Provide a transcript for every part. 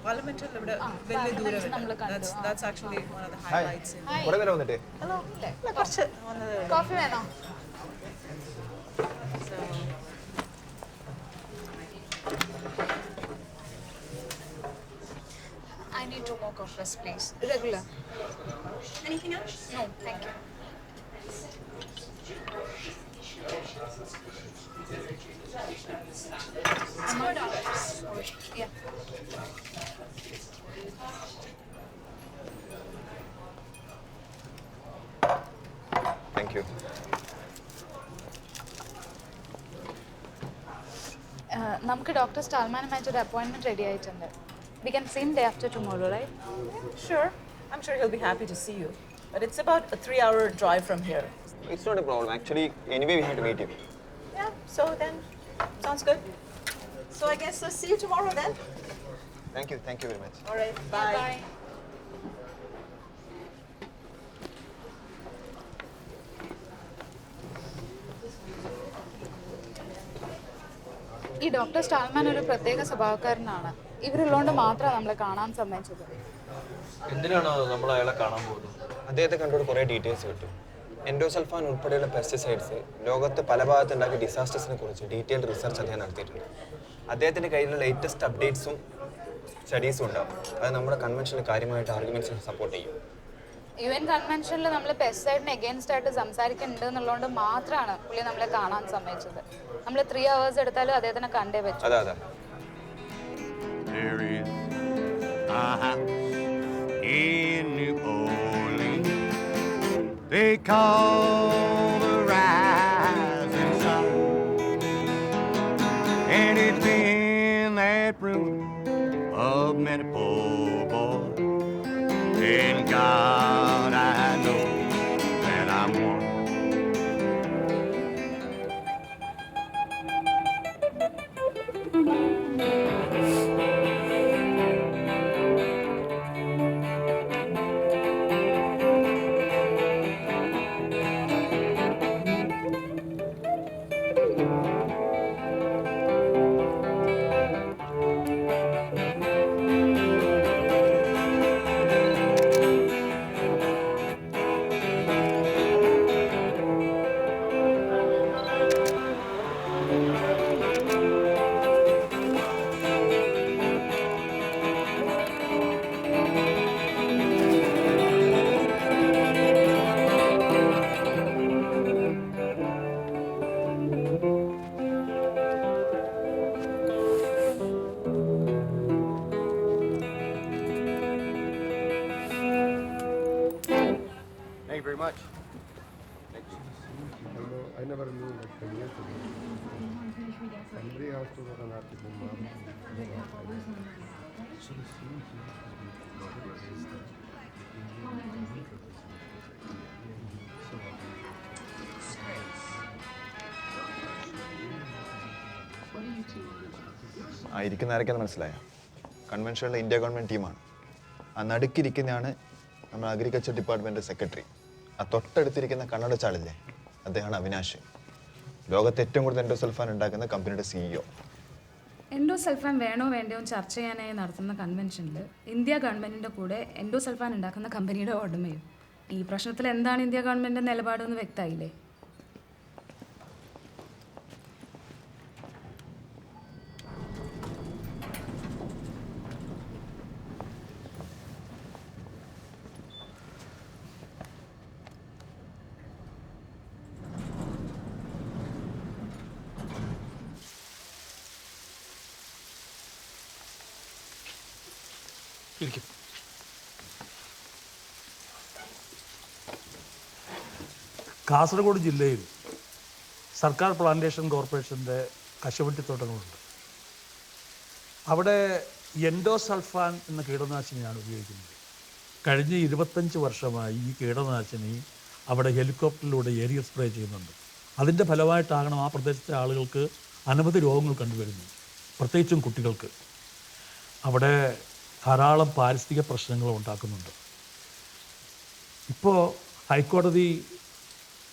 Parliament that's actually one of the highlights. Hello. Coffee വേണോ? I need 2 more coffees, please. Regular. Anything else? No, thank you. $4. Yeah. Thank you. നമുക്ക് doctor സ്റ്റാൽമാനുമായിട്ട് ഒരു appointment ready ആയിട്ടുണ്ട്. We can see him day after tomorrow, right? Sure. I'm sure he'll be happy to see you. But it's about a 3-hour drive from here. It's not a problem. Actually, anyway, we have to meet him. Yeah, so then, sounds good. So I guess I'll see you tomorrow then. Thank you very much. All right, bye. Bye. ഈ doctor സ്റ്റാൽമാൻ ഒരു പ്രത്യേക സ്വഭാവക്കാരനാണ്. ഇവരുള്ളതുകൊണ്ട് മാത്രമാണ് നമ്മളെ കാണാൻ സമ്മതിച്ചത്. എന്തിനാണോ നമ്മൾ അയാളെ കാണാൻ പോകുന്നത്? അദ്ദേഹത്തെ കണ്ടുകൊണ്ട് കുറേ ഡീറ്റെയിൽസ് കിട്ടും. എൻഡോസൾഫാൻ ഉൾപ്പെടെയുള്ള പെസ്റ്റിസൈഡ്സ് ലോകത്ത് പല ഭാഗത്തുണ്ടാക്കിയ ഡിസാസ്റ്റേഴ്സിനെ കുറിച്ച് ഡീറ്റെയിൽഡ് റിസർച്ച് അദ്ദേഹം നടത്തിയിട്ടുണ്ട്. അദ്ദേഹത്തിൻ്റെ കയ്യിലുള്ള ലേറ്റസ്റ്റ് അപ്ഡേറ്റ്സും സ്റ്റഡീസും ഉണ്ടാവും. അത് നമ്മുടെ കൺവെൻഷനിൽ കാര്യമായിട്ട് ആർഗ്യുമെന്റ്സിനെ സപ്പോർട്ട് ചെയ്യും. UN കൺവെൻഷനിൽ നമ്മൾ പെസ്റ്റിസൈഡിന് എഗെയിൻസ്റ്റ് ആയിട്ട് സംസാരിക്കുന്നുണ്ട് എന്നുള്ളതുകൊണ്ട് മാത്രമാണ് പുള്ളി നമ്മളെ കാണാൻ സമ്മതിച്ചത്. നമ്മൾ 3 hours എടുത്താലും അദ്ദേഹത്തിനെ കണ്ടേ പറ്റും. അതെ. There is a house in New Orleans they call the Rising Sun, and it's been that room of many poor boys, and God I know that I'm one. I never knew like 10 years ago. Somebody has to go on that Kumar. ഇരിക്കുന്ന ആരൊക്കെയെന്ന് മനസ്സിലായോ? കൺവെൻഷനിലെ India government ടീമാണ്. ആ നടുക്കിരിക്കുന്നതാണ് നമ്മുടെ agriculture department secretary. ആ തൊട്ടടുത്തിരിക്കുന്ന കണ്ണട ചാളില്ലേ, അദ്ദേഹമാണ് അവിനാശ്. ലോകത്ത് ഏറ്റവും കൂടുതൽ എൻഡോസൾഫാൻ ഉണ്ടാക്കുന്ന കമ്പനിയുടെ CEO. എൻഡോസൾഫാൻ വേണോ വേണ്ടയോ ചർച്ച ചെയ്യാനായി നടത്തുന്ന കൺവെൻഷനിൽ ഇന്ത്യ ഗവൺമെൻറ്റിൻ്റെ കൂടെ എൻഡോസൾഫാൻ ഉണ്ടാക്കുന്ന കമ്പനിയുടെ ഉടമയും. ഈ പ്രശ്നത്തിൽ എന്താണ് ഇന്ത്യ ഗവൺമെൻറ്റിൻ്റെ നിലപാടെന്ന് വ്യക്തമായില്ലേ? കാസർഗോഡ് ജില്ലയിൽ സർക്കാർ പ്ലാന്റേഷൻ കോർപ്പറേഷൻ്റെ കശുവണ്ടിത്തോട്ടങ്ങളുണ്ട്. അവിടെ എൻഡോസൾഫാൻ എന്ന കീടനാശിനിയാണ് ഉപയോഗിക്കുന്നത്. കഴിഞ്ഞ 25 വർഷമായി ഈ കീടനാശിനി അവിടെ ഹെലികോപ്റ്ററിലൂടെ ഏരിയൽ സ്പ്രേ ചെയ്യുന്നുണ്ട്. അതിൻ്റെ ഫലമായിട്ടാകണം ആ പ്രദേശത്തെ ആളുകൾക്ക് അനവധി രോഗങ്ങൾ കണ്ടുവരുന്നു, പ്രത്യേകിച്ചും കുട്ടികൾക്ക്. അവിടെ ധാരാളം പാരിസ്ഥിതിക പ്രശ്നങ്ങൾ ഉണ്ടാക്കുന്നുണ്ട്. ഇപ്പോൾ ഹൈക്കോടതി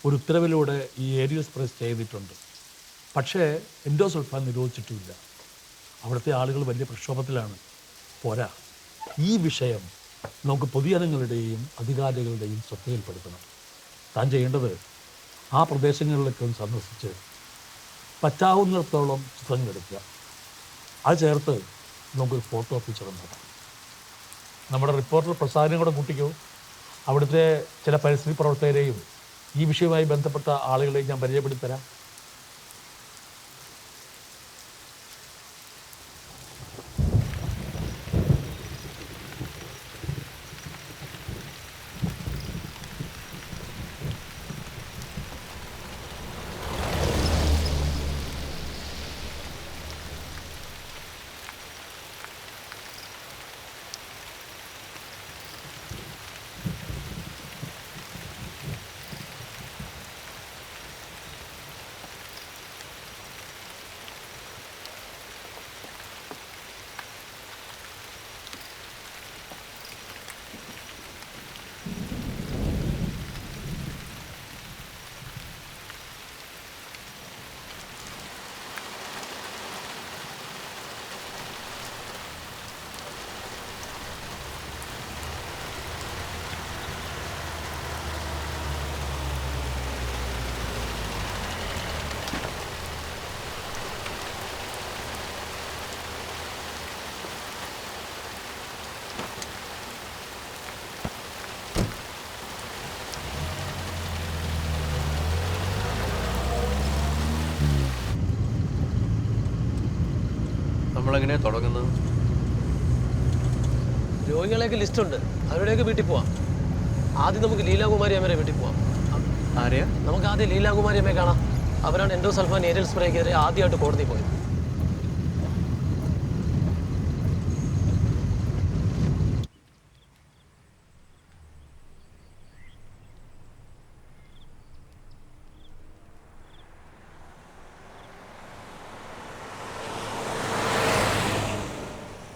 ഒരു ഉത്തരവിലൂടെ ഈ ഏരിയൽ സ്പ്രേ ചെയ്തിട്ടുണ്ട്. പക്ഷേ എൻഡോസൾഫാൻ നിരോധിച്ചിട്ടുമില്ല. അവിടുത്തെ ആളുകൾ വലിയ പ്രക്ഷോഭത്തിലാണ്. പോരാ, ഈ വിഷയം നമുക്ക് പൊതുജനങ്ങളുടെയും അധികാരികളുടെയും ശ്രദ്ധയിൽപ്പെടുത്തണം. താൻ ചെയ്യേണ്ടത് ആ പ്രദേശങ്ങളിലൊക്കെ ഒന്ന് സന്ദർശിച്ച് പറ്റാവുന്നിടത്തോളം ചിത്രങ്ങളെടുക്കുക. അത് ചേർത്ത് നമുക്കൊരു ഫോട്ടോ പിക്ചർ ഉണ്ടാക്കാം. നമ്മുടെ റിപ്പോർട്ടർ പ്രസാദിനെ കൂടെ കൂട്ടിക്കോ. അവിടുത്തെ ചില പരിസ്ഥിതി പ്രവർത്തകരെയും ഈ വിഷയവുമായി ബന്ധപ്പെട്ട ആളുകളെയും ഞാൻ പരിചയപ്പെടുത്തി തരാം. നമ്മളെങ്ങനെയാണ് തുടങ്ങുന്നത്? രോഗികളെയൊക്കെ ലിസ്റ്റുണ്ട്, അവരുടെയൊക്കെ വീട്ടിൽ പോവാം. ആദ്യം നമുക്ക് ലീലാകുമാരി അമ്മയുടെ വീട്ടിൽ പോവാം. ആരെയാ? നമുക്ക് ആദ്യം ലീലാകുമാരി അമ്മയെ കാണാം. അവരാണ് എൻഡോസൾഫാൻ ഏരിയൽ സ്പ്രേക്കെതിരെ ആദ്യമായിട്ട് കോടതി പോയത്.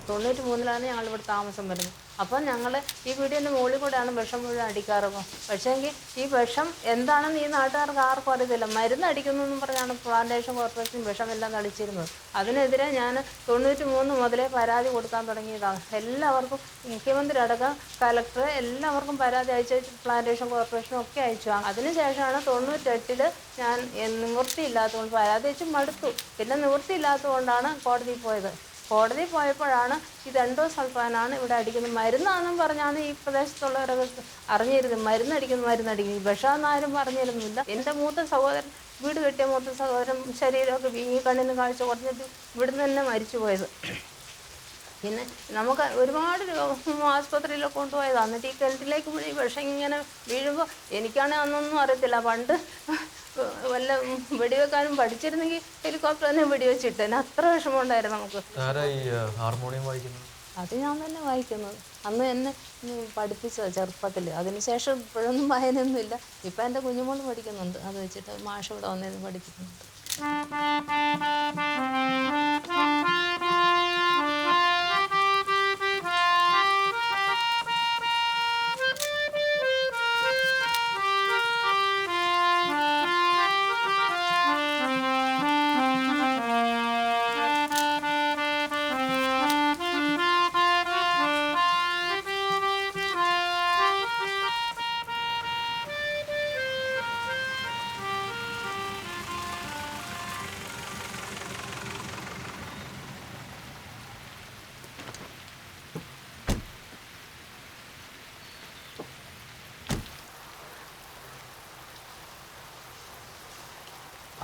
തൊണ്ണൂറ്റിമൂന്നിലാണ് ഞങ്ങൾ ഇവിടെ താമസം വരുന്നത്. അപ്പം ഞങ്ങൾ ഈ വീടിൻ്റെ മുകളിൽ കൂടെയാണ് വിഷം മുഴുവൻ അടിക്കാറുള്ളത്. പക്ഷേങ്കിൽ ഈ വിഷം എന്താണെന്ന് ഈ നാട്ടുകാർക്ക് ആർക്കും അറിയത്തില്ല. മരുന്ന് അടിക്കുന്നു എന്നും പറഞ്ഞാണ് പ്ലാന്റേഷൻ കോർപ്പറേഷൻ വിഷമെല്ലാം അടിച്ചിരുന്നത്. അതിനെതിരെ ഞാൻ 93 മുതലേ പരാതി കൊടുക്കാൻ തുടങ്ങിയതാണ്. എല്ലാവർക്കും, മുഖ്യമന്ത്രി അടക്കം കലക്ടർ എല്ലാവർക്കും പരാതി അയച്ചു. പ്ലാന്റേഷൻ കോർപ്പറേഷനും ഒക്കെ അയച്ചു. അതിനുശേഷമാണ് 98 ഞാൻ നിവൃത്തിയില്ലാത്തതുകൊണ്ട് പരാതി അയച്ച് മടുത്തു. പിന്നെ നിവൃത്തിയില്ലാത്തതുകൊണ്ടാണ് കോടതിയിൽ പോയത്. കോടതി പോയപ്പോഴാണ് ഇത് എൻഡോസൾഫാനാണ് ഇവിടെ അടിക്കുന്നത്, മരുന്നാണെന്നും പറഞ്ഞാണ് ഈ പ്രദേശത്തുള്ളവരൊക്കെ അറിഞ്ഞിരുന്നത്. മരുന്നടിക്കുന്നു. ഈ വിഷമെന്ന് ആരും പറഞ്ഞിരുന്നില്ല. എൻ്റെ മൂത്ത സഹോദരൻ, വീട് കെട്ടിയ മൂത്ത സഹോദരൻ ശരീരമൊക്കെ വീങ്ങി, കണ്ണിന് കാഴ്ച കുറഞ്ഞിട്ട് ഇവിടുന്ന് തന്നെ മരിച്ചു പോയത്. പിന്നെ നമുക്ക് ഒരുപാട് ആസ്പത്രിയിലൊക്കെ കൊണ്ടുപോയതാണ്. എന്നിട്ട് ഈ കിണറ്റിലേക്ക് ഈ വിഷം ഇങ്ങനെ വീഴുമ്പോൾ എനിക്കാണെങ്കിൽ അന്നൊന്നും അറിയത്തില്ല. പണ്ട് വല്ല വെടിവെക്കാനും പഠിച്ചിരുന്നെങ്കിൽ ഹെലികോപ്റ്റർ തന്നെ വെടിവെച്ചിട്ടേനെ. അത്ര വിഷമമുണ്ടായിരുന്നു നമുക്ക്. ഹാർമോണിയം വായിക്കുന്നത് അത് ഞാൻ തന്നെ വായിക്കുന്നത്. അന്ന് എന്നെ പഠിപ്പിച്ചത് ചെറുപ്പത്തിൽ. അതിനുശേഷം ഇപ്പോഴൊന്നും വായനയൊന്നുമില്ല. ഇപ്പം എൻ്റെ കുഞ്ഞുമോൾ പഠിക്കുന്നുണ്ട്. അത് വെച്ചിട്ട് മാഷ് ഇവിടെ വന്നിരുന്ന് പഠിപ്പിക്കുന്നുണ്ട്.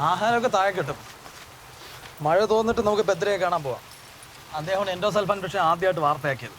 ആഹാരമൊക്കെ താഴെ കിട്ടും. മഴ തോന്നിട്ട് നമുക്ക് ബദ്രയെ കാണാൻ പോവാം. അദ്ദേഹമാണ് എൻഡോസൾഫാൻ വിഷയം ആദ്യമായിട്ട് വാർത്തയാക്കിയത്.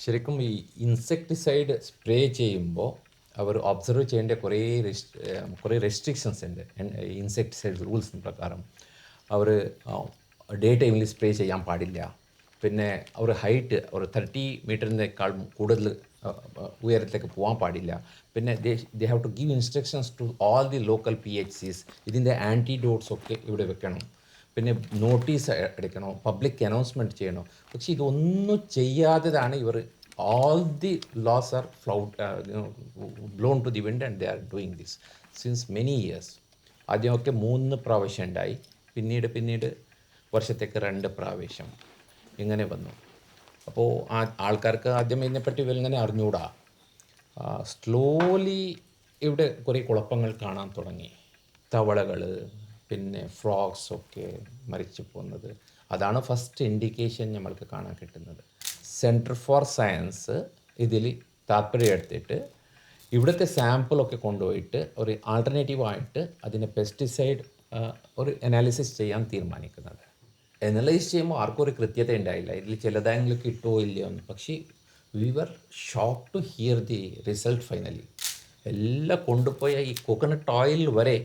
ശരിക്കും ഈ ഇൻസെക്ടിസൈഡ് സ്പ്രേ ചെയ്യുമ്പോൾ അവർ ഒബ്സർവ് ചെയ്യേണ്ട കുറേ റെസ്ട്രിക്ഷൻസ് ഉണ്ട്. ഇൻസെക്ടിസൈഡ് റൂൾസിന് പ്രകാരം അവർ ഡേ ടൈമിൽ സ്പ്രേ ചെയ്യാൻ പാടില്ല. പിന്നെ ഒരു ഹൈറ്റ് ഒരു 30 മീറ്ററിനേക്കാൾ കൂടുതൽ ഉയരത്തിലേക്ക് പോകാൻ പാടില്ല. പിന്നെ they have to give instructions to all the local PHCs. ഇതിൻ്റെ ആൻറ്റിഡോട്ട്സ് ഒക്കെ ഇവിടെ വെക്കണം. പിന്നെ നോട്ടീസ് അടിക്കണം, പബ്ലിക് അനൗൺസ്മെൻറ്റ് ചെയ്യണം. പക്ഷേ ഇതൊന്നും ചെയ്യാത്തതാണ് ഇവർ. All the laws are blown to the wind and they are doing this since many years. ആദ്യമൊക്കെ 3 പ്രാവശ്യം ഉണ്ടായി, പിന്നീട് വർഷത്തേക്ക് 2 പ്രാവശ്യം ഇങ്ങനെ വന്നു. അപ്പോൾ ആൾക്കാർക്ക് ആദ്യം ഇതിനെപ്പറ്റി ഇങ്ങനെ അറിഞ്ഞുകൂടാ. സ്ലോലി ഇവിടെ കുറേ കുഴപ്പങ്ങൾ കാണാൻ തുടങ്ങി. തവളകൾ, പിന്നെ ഫ്രോഗ്സ് ഒക്കെ മരിച്ചു പോകുന്നത്. അതാണ് ഫസ്റ്റ് ഇൻഡിക്കേഷൻ നമ്മൾക്ക് കാണാൻ കിട്ടുന്നത്. സെൻറ്റർ ഫോർ സയൻസ് ഇതിൽ താല്പര്യം എടുത്തിട്ട് ഇവിടുത്തെ സാമ്പിളൊക്കെ കൊണ്ടുപോയിട്ട് ഒരു ആൾട്ടർനേറ്റീവായിട്ട് അതിനെ പെസ്റ്റിസൈഡ് ഒരു അനാലിസിസ് ചെയ്യാൻ തീരുമാനിക്കുന്നത്. അനലൈസ് ചെയ്യുമ്പോൾ ആർക്കും ഒരു കൃത്യത ഉണ്ടായില്ല, ഇതിൽ ചിലതെങ്കിലും കിട്ടുമോ ഇല്ലയോ എന്ന്. പക്ഷേ we were shock to hear the result finally. എല്ലാം കൊണ്ടുപോയ ഈ കോക്കനട്ട് ഓയിൽ വരെ,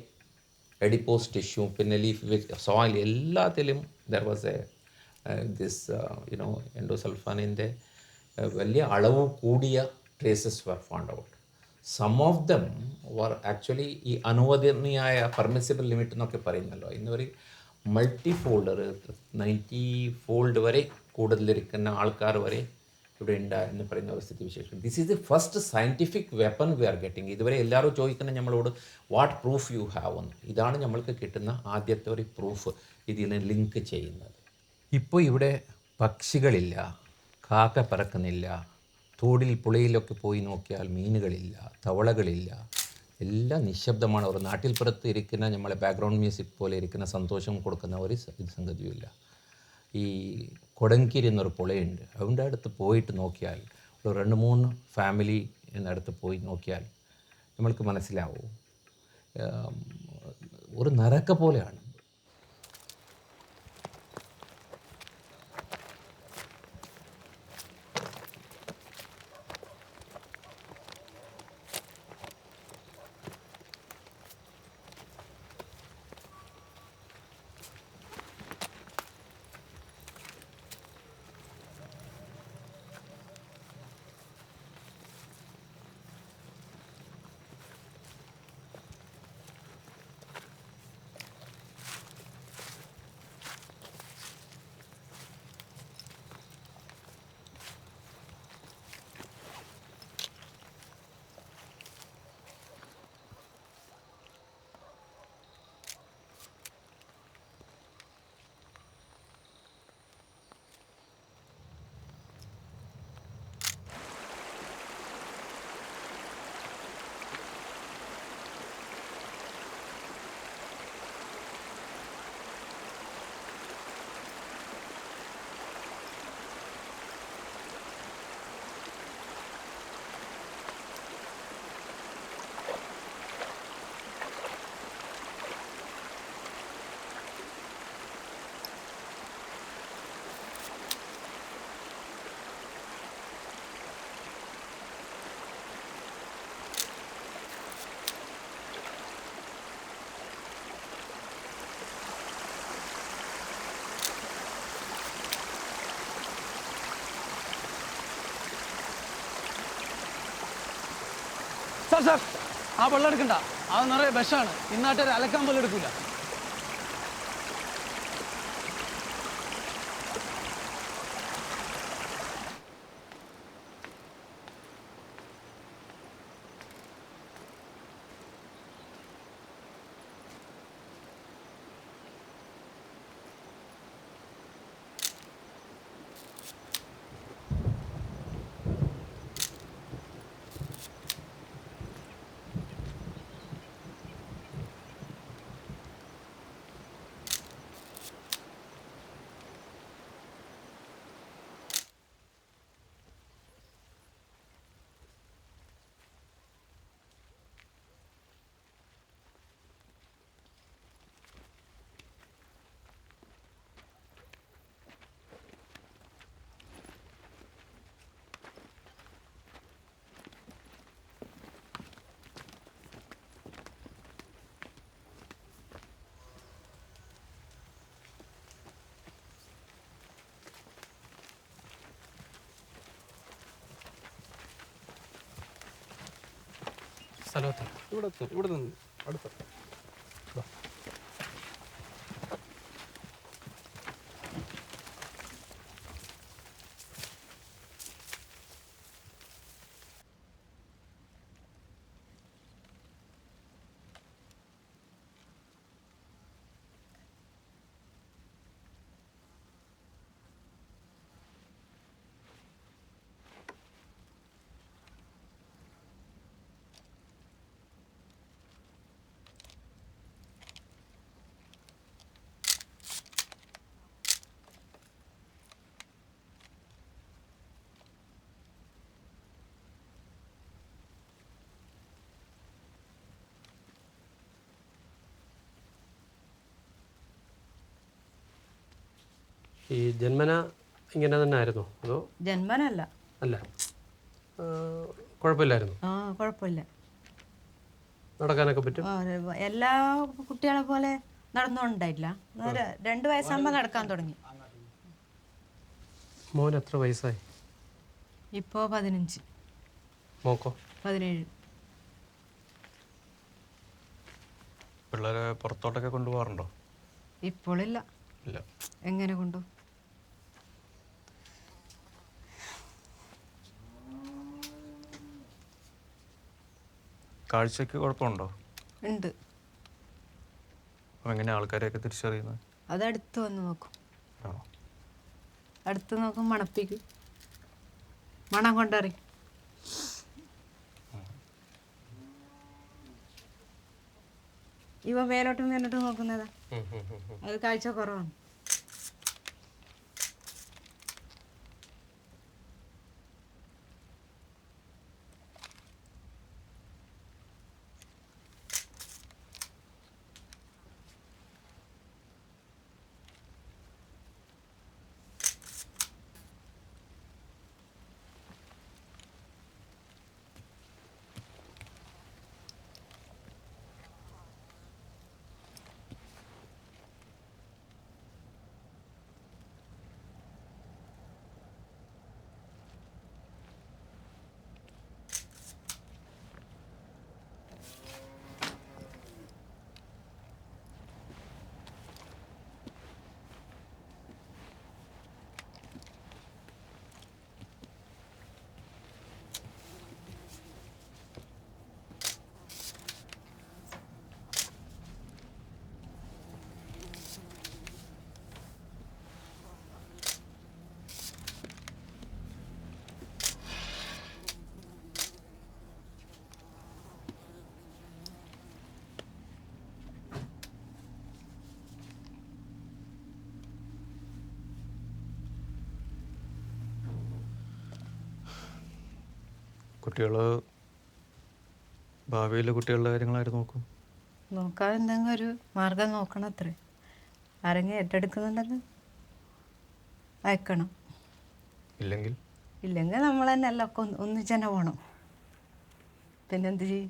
എഡിപ്പോസ് ടിഷ്യൂ, പിന്നെ ലീഫ് സോയിൽ, എല്ലാത്തിലും ദർ വാസ് ദിസ് എൻഡോസൾഫാനിൻ്റെ വലിയ അളവ് കൂടിയ traces were found out. Some of them were actually ഈ അനുവദനീയായ പെർമിസിബിൾ ലിമിറ്റ് എന്നൊക്കെ പറയുന്നല്ലോ, ഇന്നൊരു മൾട്ടി ഫോൾഡർ 90 ഫോൾഡ് വരെ കൂടുതലിരിക്കുന്ന ആൾക്കാർ വരെ ഇവിടെ ഉണ്ടായെന്ന് പറയുന്ന ഒരു സ്ഥിതിവിശേഷം. This is the first scientific weapon we are getting. ഇതുവരെ എല്ലാവരും ചോദിക്കുന്നത് നമ്മളോട് വാട്ട് പ്രൂഫ് യു ഹാവ് എന്ന്. ഇതാണ് നമ്മൾക്ക് കിട്ടുന്ന ആദ്യത്തെ ഒരു പ്രൂഫ് ഇതിനെ ലിങ്ക് ചെയ്യുന്നത്. ഇപ്പോൾ ഇവിടെ പക്ഷികളില്ല, കാക്ക പറക്കുന്നില്ല, തോടിൽ പുഴയിലൊക്കെ പോയി നോക്കിയാൽ മീനുകളില്ല, തവളകളില്ല, എല്ലാം നിശബ്ദമാണ്. ഒരു നാട്ടിൽ പുറത്ത് ഇരിക്കുന്ന നമ്മളെ ബാക്ക്ഗ്രൗണ്ട് മ്യൂസിക് പോലെ ഇരിക്കുന്ന സന്തോഷം കൊടുക്കുന്ന ഒരു സംഗതിയുമില്ല. ഈ കൊടങ്കിരി എന്നൊരു പുഴയുണ്ട്, അതിൻ്റെ അടുത്ത് പോയിട്ട് നോക്കിയാൽ, ഒരു 2-3 ഫാമിലി അടുത്ത് പോയി നോക്കിയാൽ നമ്മൾക്ക് മനസ്സിലാവും, ഒരു നരക പോലെയാണ്. സാർ ആ വെള്ളം എടുക്കണ്ട, അത് നിറയെ വിഷമാണ്. ഇന്നാട്ടൊരു അലക്കാൻ പോലും എടുക്കില്ല. സ്ഥലത്ത് ഇവിടെ നിന്ന് അടുത്ത ഈ ജന്മന ഇങ്ങനെ തന്നെ ആയിരുന്നോ അതോ ജന്മനല്ല അല്ല കുഴപ്പമില്ലായിരുന്നു കുഴപ്പമില്ല നടക്കാനൊക്കെ പറ്റും എല്ലാ കുട്ടികളെ പോലെ നടന്നുകൊണ്ടായില്ല 2 വയസ്സാകുമ്പോൾ നടക്കാൻ തുടങ്ങി മോൻ എത്ര വയസ്സായി ഇപ്പോൾ 15 മോക്കോ 17 പിള്ളേരെ പുറത്തോട്ടൊക്കെ കൊണ്ടുപോകാറുണ്ടോ ഇപ്പോഴില്ല ഇല്ല എങ്ങനെ കൊണ്ടു കാഴ്ചക്ക് കുഴപ്പമുണ്ടോ ഉണ്ട് അപ്പോൾ എങ്ങനെ ആൾക്കാരെയൊക്കെ തിരിച്ചറിയുന്നത് അത് അടുത്ത് വന്ന് നോക്കും അടുത്ത് നോക്കും മണപ്പിക്കും മണം കൊണ്ടറിയും ഇവ മേലോട്ടും മേലോട്ടും നോക്കുന്നതാ അത് കാഴ്ച കുറവാണ് കുട്ടികൾ ഭാവിയിൽ കുട്ടികളുടെ കാര്യങ്ങളായിട്ട് നോക്കും നോക്കാൻ എന്തെങ്കിലും ഒരു മാർഗം നോക്കണം അത്രേ ആരെങ്കിലും ഏറ്റെടുക്കുന്നുണ്ടെങ്കിൽ അയക്കണം ഇല്ലെങ്കിൽ നമ്മൾ തന്നെ എല്ലാം ഒക്കെ ഒന്നിച്ച് തന്നെ പോകണം പിന്നെന്ത് ചെയ്യും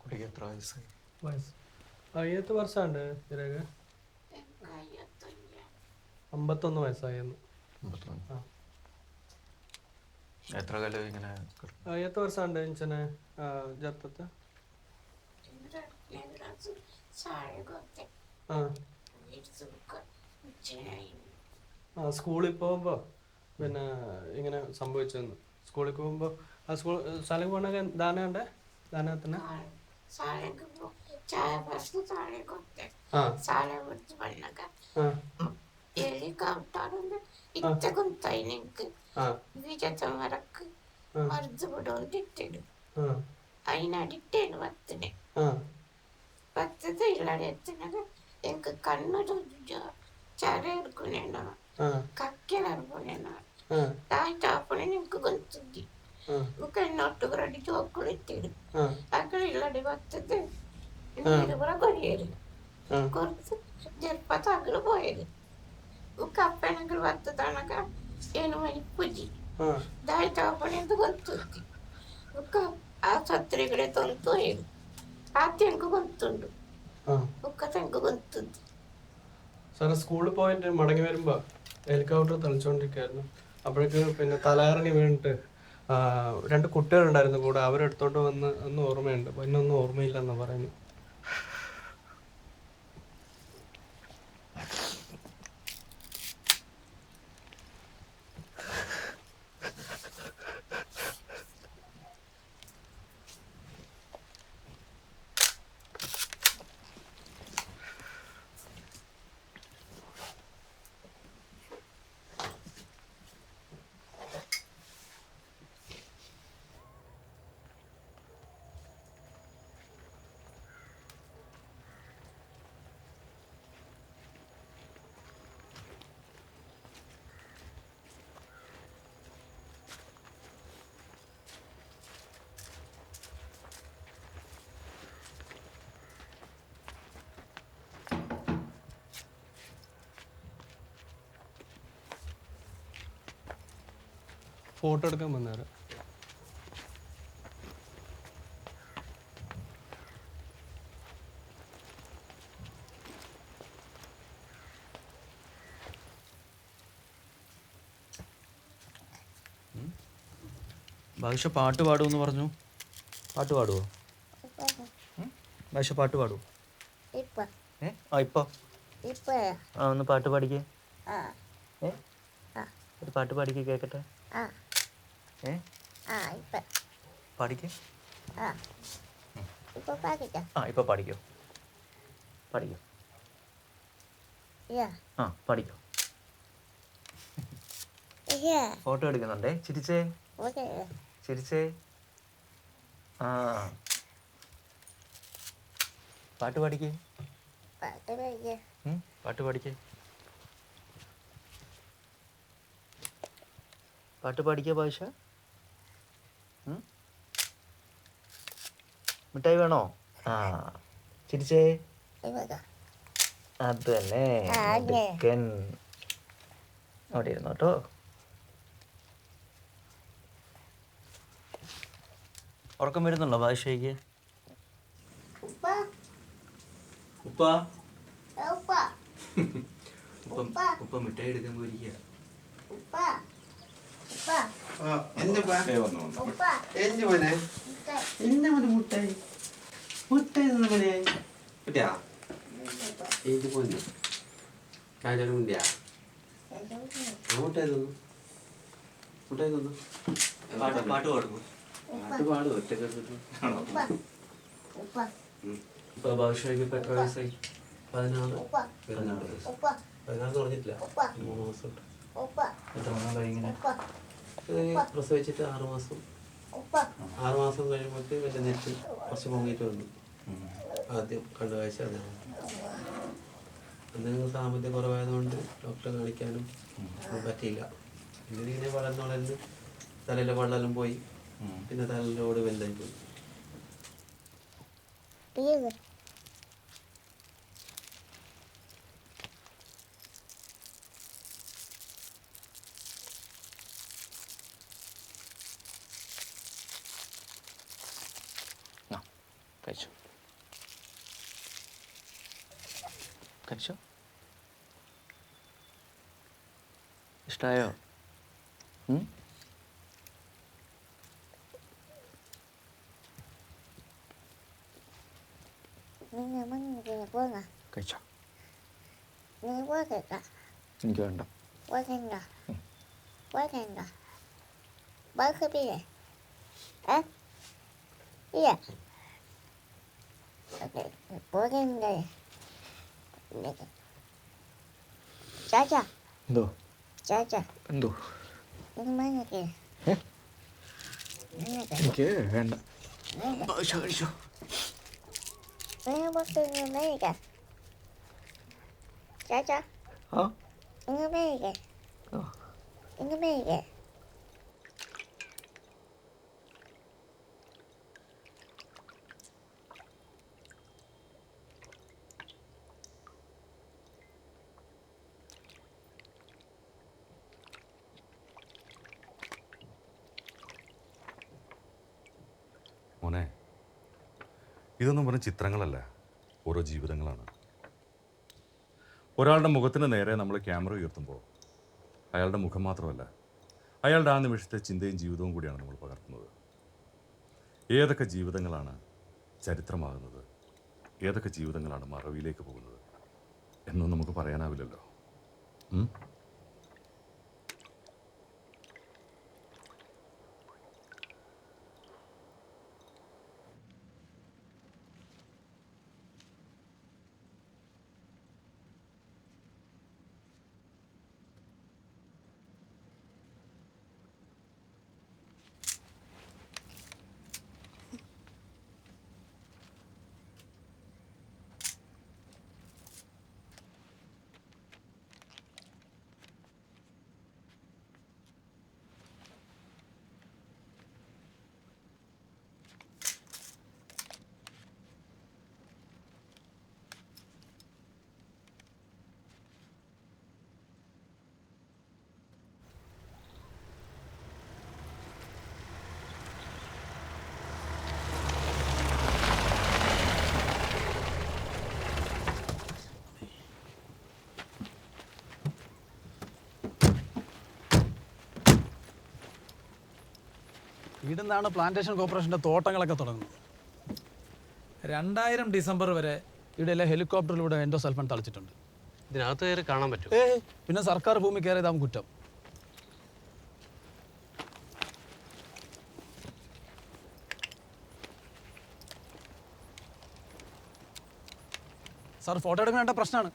കുട്ടിക്ക് എത്ര വയസ്സായി ഏത് വർഷമുണ്ട് ചിരക 51 വയസ്സായിരുന്നു എത്ര കാലം ഇങ്ങനെ ഏത് വർഷമുണ്ട് ഇഞ്ചനെ ജാത്തത്ത് ആ ആ സ്കൂളിൽ പോകുമ്പോൾ പിന്നെ ഇങ്ങനെ സംഭവിച്ചെന്ന് സ്കൂളിൽ പോകുമ്പോൾ ആ സ്കൂൾ സ്ഥലം പോകണൊക്കെ ദാനമുണ്ട് ദാനത്തിന് അതിനടിട്ടേന് പത്തിന് പത്തത് ഇല്ലാതെ എത്തുന്നത് എനിക്ക് കണ്ണൊരു ചര എടുക്കുന്നുണ്ടോ കക്കലെടുക്കുന്നുണ്ടോ താഴ്ത്താപ്പണി എനിക്ക് കൊത്തുണ്ടി എനിക്ക് എന്നോട്ട് കടി ചോക്കളെത്തിയിടും അక్కడ ഇല്ലാതെ പത്തത് ഇരുപറ കൊരിയത് കുറച്ച് ജൽപ്പത്താക്കള് പോയത് എനിക്ക് അപ്പനെങ്കിൽ പത്തതാണക്ക ಏನು ಮನೆ ಪೂಜಿ ದಾಯ್ತಾಪಣೆ ಅಂತ ಗೊತ್ತುಂಟು ಆ ಸತ್ರಿಗಳೇ ತೊಂತು ಹೇಳು ಆ ತೆಂಕು ಗೊತ್ತುಂಡು ಉಕ್ಕ ತೆಂಕು ಗೊತ್ತುಂಟು സാറ് സ്കൂളിൽ പോയിട്ട് മടങ്ങി വരുമ്പോൾ ഹെലികോപ്റ്റർ തളിച്ചുകൊണ്ടിരിക്കുകയായിരുന്നു അപ്പോഴേക്ക് പിന്നെ തലകറങ്ങി വീണിട്ട് 2 കുട്ടികളുണ്ടായിരുന്നു കൂടെ അവരെടുത്തോണ്ട് വന്ന് ഒന്നും ഓർമ്മയുണ്ട് പിന്നൊന്നും ഓർമ്മയില്ലെന്ന് പറയുന്നു ഫോട്ടോ എടുക്കാൻ വന്നേരം ഭാഷ പാട്ട് പാടുമെന്ന് പറഞ്ഞു. പാട്ട് പാടുവോ? ഭാഷ പാട്ട് പാടുവോ? ഇപ്പൊ ഒന്ന് പാട്ട് പാടിക്കേ. ഒരു പാട്ട് പാടിക്കേ കേക്കട്ടെ. പാടിക്കേ. ഇപ്പൊ പാടിക്കോ. പാടിക്കോ. പാടിക്കോ. ഫോട്ടോ എടുക്കുന്നുണ്ടേ. ചിരിച്ചേ. ചിരിച്ചേ. പാട്ട് പാടിക്കേ. പാട്ട് പാടിക്കേ. പാട്ട് പാടിക്കേ ഭാഷ. മിഠായി വേണോ? ചിരിച്ചേ. അത് തന്നെ. അവിടെ ഇരുന്നോ കേട്ടോ. ഉറക്കം വരുന്നുണ്ടോ ഭാഷയ്ക്ക്? ഉപ്പ ഉപ്പ മിഠായി എടുക്കാൻ പോയിരിക്കുക. മുട്ടായി മുട്ടായി പാട്ട് പാടുന്നു. ഇപ്പൊ ഭാഷയ്ക്ക് ഇപ്പൊ എത്ര വയസ്സായി? 16 പറഞ്ഞിട്ടില്ല. 3 മാസം. എത്ര നാളായി ഇങ്ങനെ? പ്രസവിച്ചിട്ട് 6 മാസം. 6 മാസം കഴിയുമ്പോഴത്തേക്ക് എൻ്റെ നെറ്റ് കുറച്ച് പൊങ്ങിയിട്ട് വന്നു. ആദ്യം കണ്ട കാഴ്ച അതാണ്. എന്തെങ്കിലും സാമ്പത്തിക കുറവായതുകൊണ്ട് ഡോക്ടറെ കാണിക്കാനും പറ്റിയില്ല. ഇങ്ങനെ വളർന്ന് തലയിലെ വെള്ളമെല്ലാം പോയി. പിന്നെ തലയിലോട് വലുതായി പോയി. കഴിച്ചോ. കഴിച്ചോ. ഇഷ്ടായോ? കഴിച്ചോ? നീ എനിക്ക് വേണ്ട. എന്തോ എന്തോ എനിക്ക് വേണ്ട. കഴിച്ചോ? ആ മോനെ, ഇതൊന്നും പറഞ്ഞ ചിത്രങ്ങളല്ല, ഓരോ ജീവിതങ്ങളാണ്. ഒരാളുടെ മുഖത്തിന് നേരെ നമ്മൾ ക്യാമറ ഉയർത്തുമ്പോൾ അയാളുടെ മുഖം മാത്രമല്ല, അയാളുടെ ആ നിമിഷത്തെ ചിന്തയും ജീവിതവും കൂടിയാണ് നമ്മൾ പകർത്തുന്നത്. ഏതൊക്കെ ജീവിതങ്ങളാണ് ചരിത്രമാകുന്നത്, ഏതൊക്കെ ജീവിതങ്ങളാണ് മറവിയിലേക്ക് പോകുന്നത് എന്നും നമുക്ക് പറയാനാവില്ലല്ലോ. ഇവിടുന്നാണ് പ്ലാന്റേഷൻ കോർപ്പറേഷൻ്റെ തോട്ടങ്ങളൊക്കെ തുടങ്ങുന്നത്. 2000 ഡിസംബർ വരെ ഇവിടെയെല്ലാം ഹെലികോപ്റ്ററിലൂടെ എൻഡോസൾഫാൻ തളിച്ചിട്ടുണ്ട്. ഇതിനകത്ത് കയറി കാണാൻ പറ്റും. പിന്നെ സർക്കാർ ഭൂമി കയറിയതാവും കുറ്റം. സാർ ഫോട്ടോ എടുക്കേണ്ട പ്രശ്നമാണ്.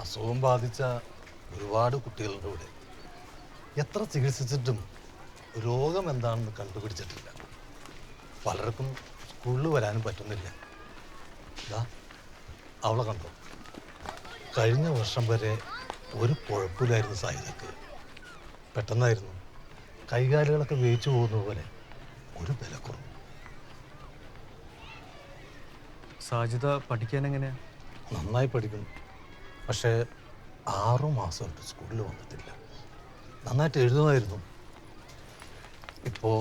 അസുഖം ബാധിച്ച ഒരുപാട് കുട്ടികളുടെ ഇവിടെ എത്ര ചികിത്സിച്ചിട്ടും രോഗം എന്താണെന്ന് കണ്ടുപിടിച്ചിട്ടില്ല. പലർക്കും സ്കൂളിൽ വരാനും പറ്റുന്നില്ല. ഇതാ അവളെ കണ്ടോ, കഴിഞ്ഞ വർഷം വരെ ഒരു കുഴപ്പമില്ലായിരുന്നു സായിദക്ക്. പെട്ടെന്നായിരുന്നു കൈകാലുകളൊക്കെ വേവിച്ചു പോകുന്ന പോലെ ഒരു ബലക്കുറവ്. സാജിദ പഠിക്കാൻ എങ്ങനെയാ? നന്നായി പഠിക്കുന്നു. പക്ഷേ 6 മാസമായിട്ട് സ്കൂളിൽ വന്നിട്ടില്ല. നന്നായിട്ട് എഴുതുമായിരുന്നു. ഇപ്പോൾ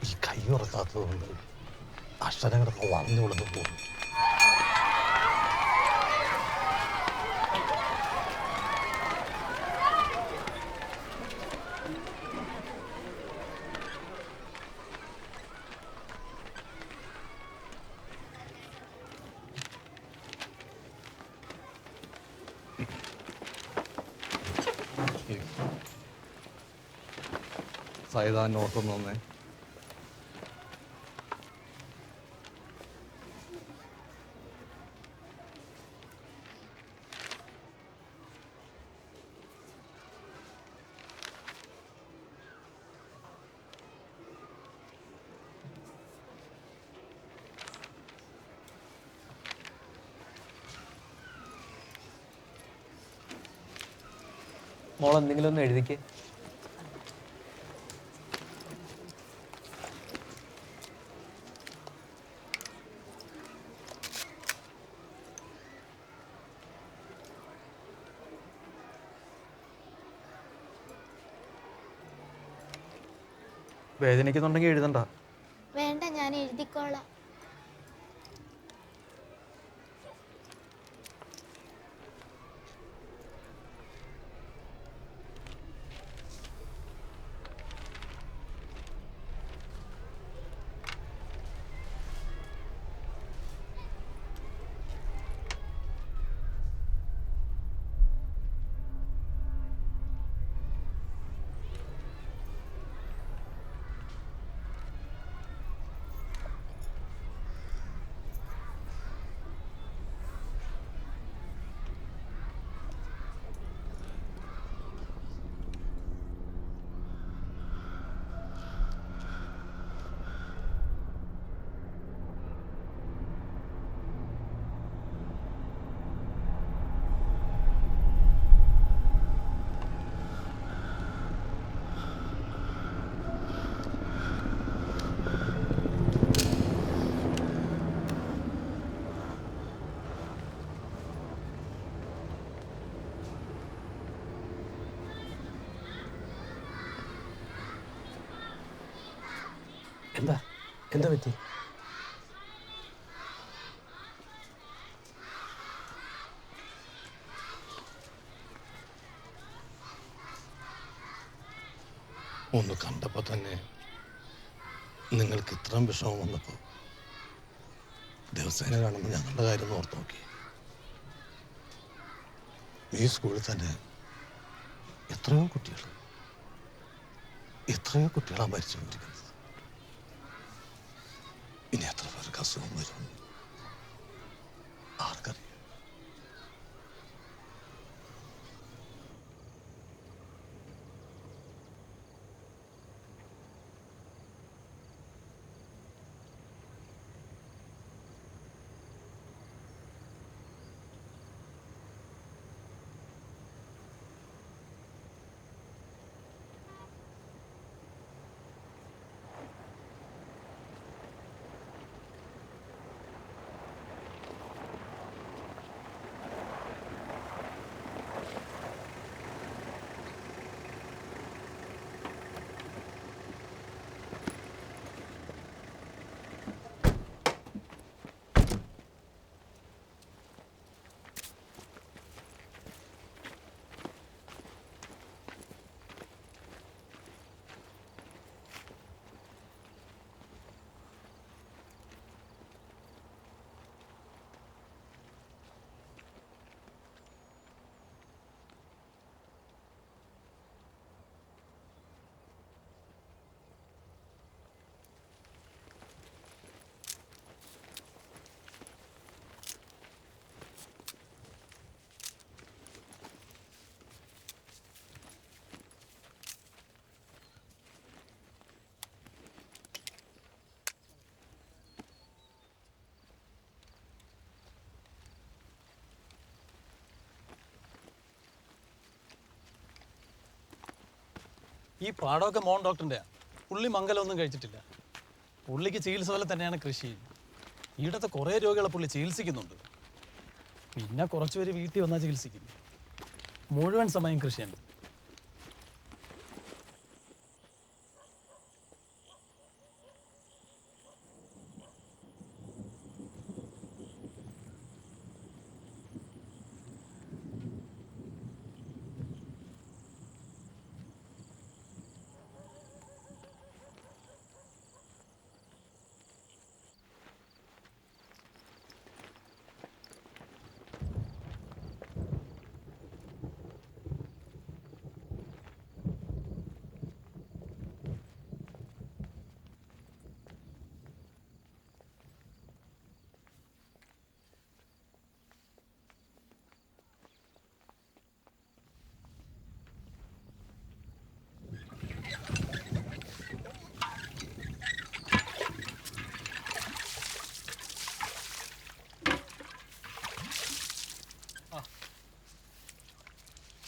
ഈ കൈ ഉറക്കാത്തത് കൊണ്ട് അക്ഷരങ്ങളൊക്കെ വളഞ്ഞു വളർന്നു പോകുന്നു. സായിദാ നോട്ടൊന്നു വന്നേ. മോൾ എന്തെങ്കിലും ഒന്ന് എഴുതിക്കേ. വേദനിക്കുന്നുണ്ടെങ്കിൽ എഴുതണ്ട. വേണ്ട, ഞാൻ എഴുതിക്കോളാം. എന്താ പറ്റി? ഒന്ന് കണ്ടപ്പോൾ തന്നെ നിങ്ങൾക്ക് ഇത്രയും വിഷമം വന്നപ്പോൾ ദിവസേന കാണുമ്പോൾ ഞങ്ങളുടെ കാര്യം ഓർത്ത് നോക്കി. ഈ സ്കൂളിൽ തന്നെ എത്രയോ കുട്ടികളാണ് മരിച്ചുകൊണ്ടിരിക്കുന്നത്. ഇനി എത്ര പേർക്ക് അസുഖം വരും ആർക്കറിയാം. ഈ പാടമൊക്കെ മോൻ ഡോക്ടറിൻ്റെയാണ്. പുള്ളി മംഗലമൊന്നും കഴിച്ചിട്ടില്ല. പുള്ളിക്ക് ചികിത്സ പോലെ തന്നെയാണ് കൃഷി. ഈടത്തെ കുറേ രോഗികളെ പുള്ളി ചികിത്സിക്കുന്നുണ്ട്. പിന്നെ കുറച്ച് പേര് വീട്ടിൽ വന്നാൽ ചികിത്സിക്കും. മുഴുവൻ സമയം കൃഷിയാണ്.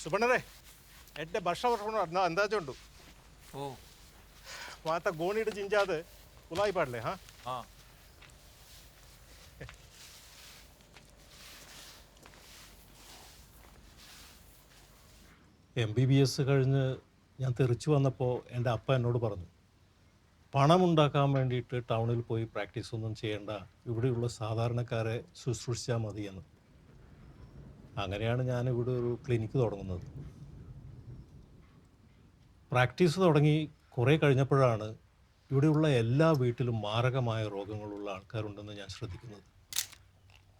ಸುಬಣ್ಣರೇ ಎಡ್ಡೆ ಭಾಷಾ ಬರ್ಕೊಂಡು ಅಂದಾಜು ಉಂಟು ಓ ಮಾತ ಗೋಣಿಡು ಜಿಂಜಾದ ಉಲಾಯಿ ಪಾಡ್ಲೆ ಹಾಂ ಹಾಂ MBBS കഴിഞ്ഞ് ഞാൻ തിരിച്ചു വന്നപ്പോൾ എൻ്റെ അപ്പ എന്നോട് പറഞ്ഞു പണമുണ്ടാക്കാൻ വേണ്ടിയിട്ട് ടൗണിൽ പോയി പ്രാക്ടീസ് ഒന്നും ചെയ്യേണ്ട, ഇവിടെയുള്ള സാധാരണക്കാരെ ശുശ്രൂഷിച്ചാൽ മതിയെന്ന്. അങ്ങനെയാണ് ഞാനിവിടെ ഒരു ക്ലിനിക്ക് തുടങ്ങുന്നത്. പ്രാക്ടീസ് തുടങ്ങി കുറേ കഴിഞ്ഞപ്പോഴാണ് ഇവിടെയുള്ള എല്ലാ വീട്ടിലും മാരകമായ രോഗങ്ങളുള്ള ആൾക്കാരുണ്ടെന്ന് ഞാൻ ശ്രദ്ധിക്കുന്നത്.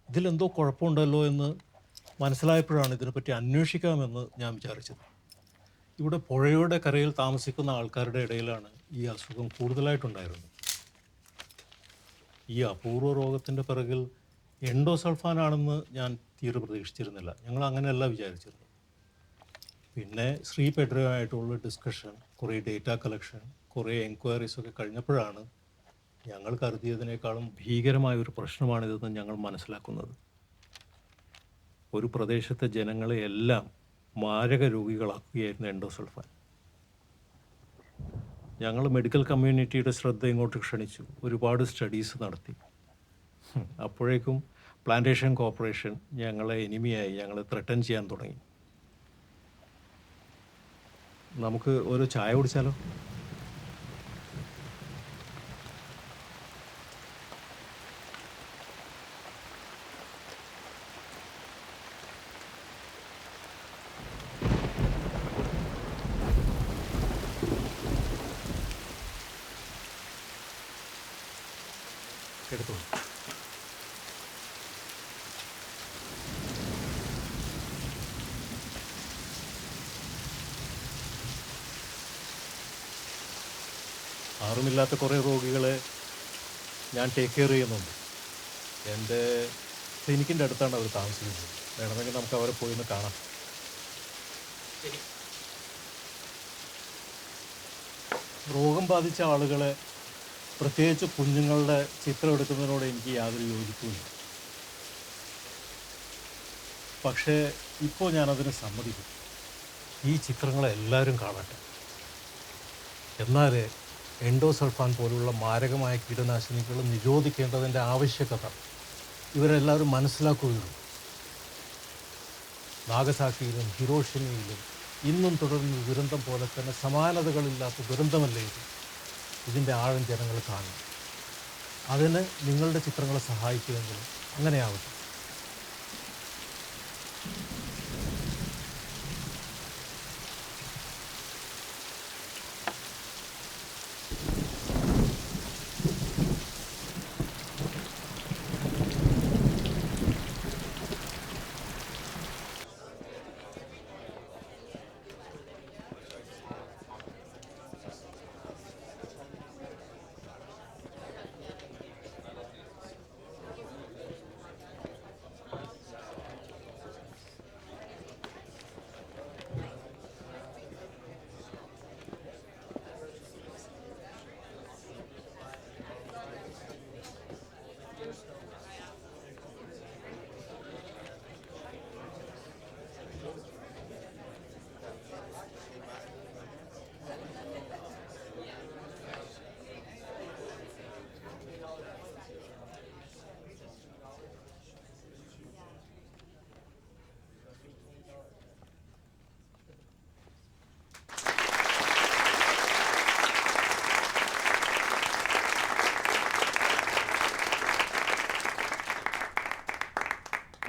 ഇതിലെന്തോ കുഴപ്പമുണ്ടല്ലോ എന്ന് മനസ്സിലായപ്പോഴാണ് ഇതിനെപ്പറ്റി അന്വേഷിക്കാമെന്ന് ഞാൻ വിചാരിച്ചത്. ഇവിടെ പുഴയുടെ കരയിൽ താമസിക്കുന്ന ആൾക്കാരുടെ ഇടയിലാണ് ഈ അസുഖം കൂടുതലായിട്ടുണ്ടായിരുന്നത്. ഈ അപൂർവ രോഗത്തിൻ്റെ പിറകിൽ എൻഡോസൾഫാനാണെന്ന് ഞാൻ തീരെ പ്രതീക്ഷിച്ചിരുന്നില്ല. ഞങ്ങൾ അങ്ങനെയല്ല വിചാരിച്ചിരുന്നത്. പിന്നെ ശ്രീ പെഡ്രയുമായിട്ടുള്ള ഡിസ്കഷൻ, കുറേ ഡേറ്റ കളക്ഷൻ, കുറേ എൻക്വയറീസൊക്കെ കഴിഞ്ഞപ്പോഴാണ് ഞങ്ങൾ കരുതിയതിനേക്കാളും ഭീകരമായ ഒരു പ്രശ്നമാണിതെന്ന് ഞങ്ങൾ മനസ്സിലാക്കുന്നത്. ഒരു പ്രദേശത്തെ ജനങ്ങളെ എല്ലാം മാരക രോഗികളാക്കുകയായിരുന്നു എൻഡോസൾഫാൻ. ഞങ്ങൾ മെഡിക്കൽ കമ്മ്യൂണിറ്റിയുടെ ശ്രദ്ധ ഇങ്ങോട്ട് ക്ഷണിച്ചു, ഒരുപാട് സ്റ്റഡീസ് നടത്തി. അപ്പോഴേക്കും പ്ലാന്റേഷൻ കോർപ്പറേഷൻ ഞങ്ങളെ എനിമിയായി, ഞങ്ങളെ ത്രെട്ടൻ ചെയ്യാൻ തുടങ്ങി. നമുക്ക് ഒരു ചായ കുടിച്ചാലോ? എടുത്തു. ആറുമില്ലാത്ത കുറേ രോഗികളെ ഞാൻ ടേക്ക് കെയർ ചെയ്യുന്നുണ്ട്. എൻ്റെ ക്ലിനിക്കിൻ്റെ അടുത്താണ് അവർ താമസിക്കുന്നത്. വേണമെങ്കിൽ നമുക്ക് അവരെ പോയി ഒന്ന് കാണാം. രോഗം ബാധിച്ച ആളുകളെ, പ്രത്യേകിച്ച് കുഞ്ഞുങ്ങളുടെ ചിത്രം എടുക്കുന്നതിനോട് എനിക്ക് യാതൊരു യോജിപ്പുമില്ല. പക്ഷേ ഇപ്പോൾ ഞാനതിന് സമ്മതിക്കും. ഈ ചിത്രങ്ങളെ എല്ലാവരും കാണട്ടെ. എന്നാലേ എൻഡോസൾഫാൻ പോലുള്ള മാരകമായ കീടനാശിനികൾ നിരോധിക്കേണ്ടതിൻ്റെ ആവശ്യകത ഇവരെല്ലാവരും മനസ്സിലാക്കുകയുള്ളൂ. നാഗസാക്കിയിലും ഹിരോഷിമയിലും ഇന്നും തുടരുന്ന ദുരന്തം പോലെ തന്നെ സമാനതകളില്ലാത്ത ദുരന്തമല്ലേ ഇത്. ഇതിൻ്റെ ആഴം ജനങ്ങൾ കാണും. അതിന് നിങ്ങളുടെ ചിത്രങ്ങളെ സഹായിക്കുമെങ്കിൽ അങ്ങനെയാവട്ടെ.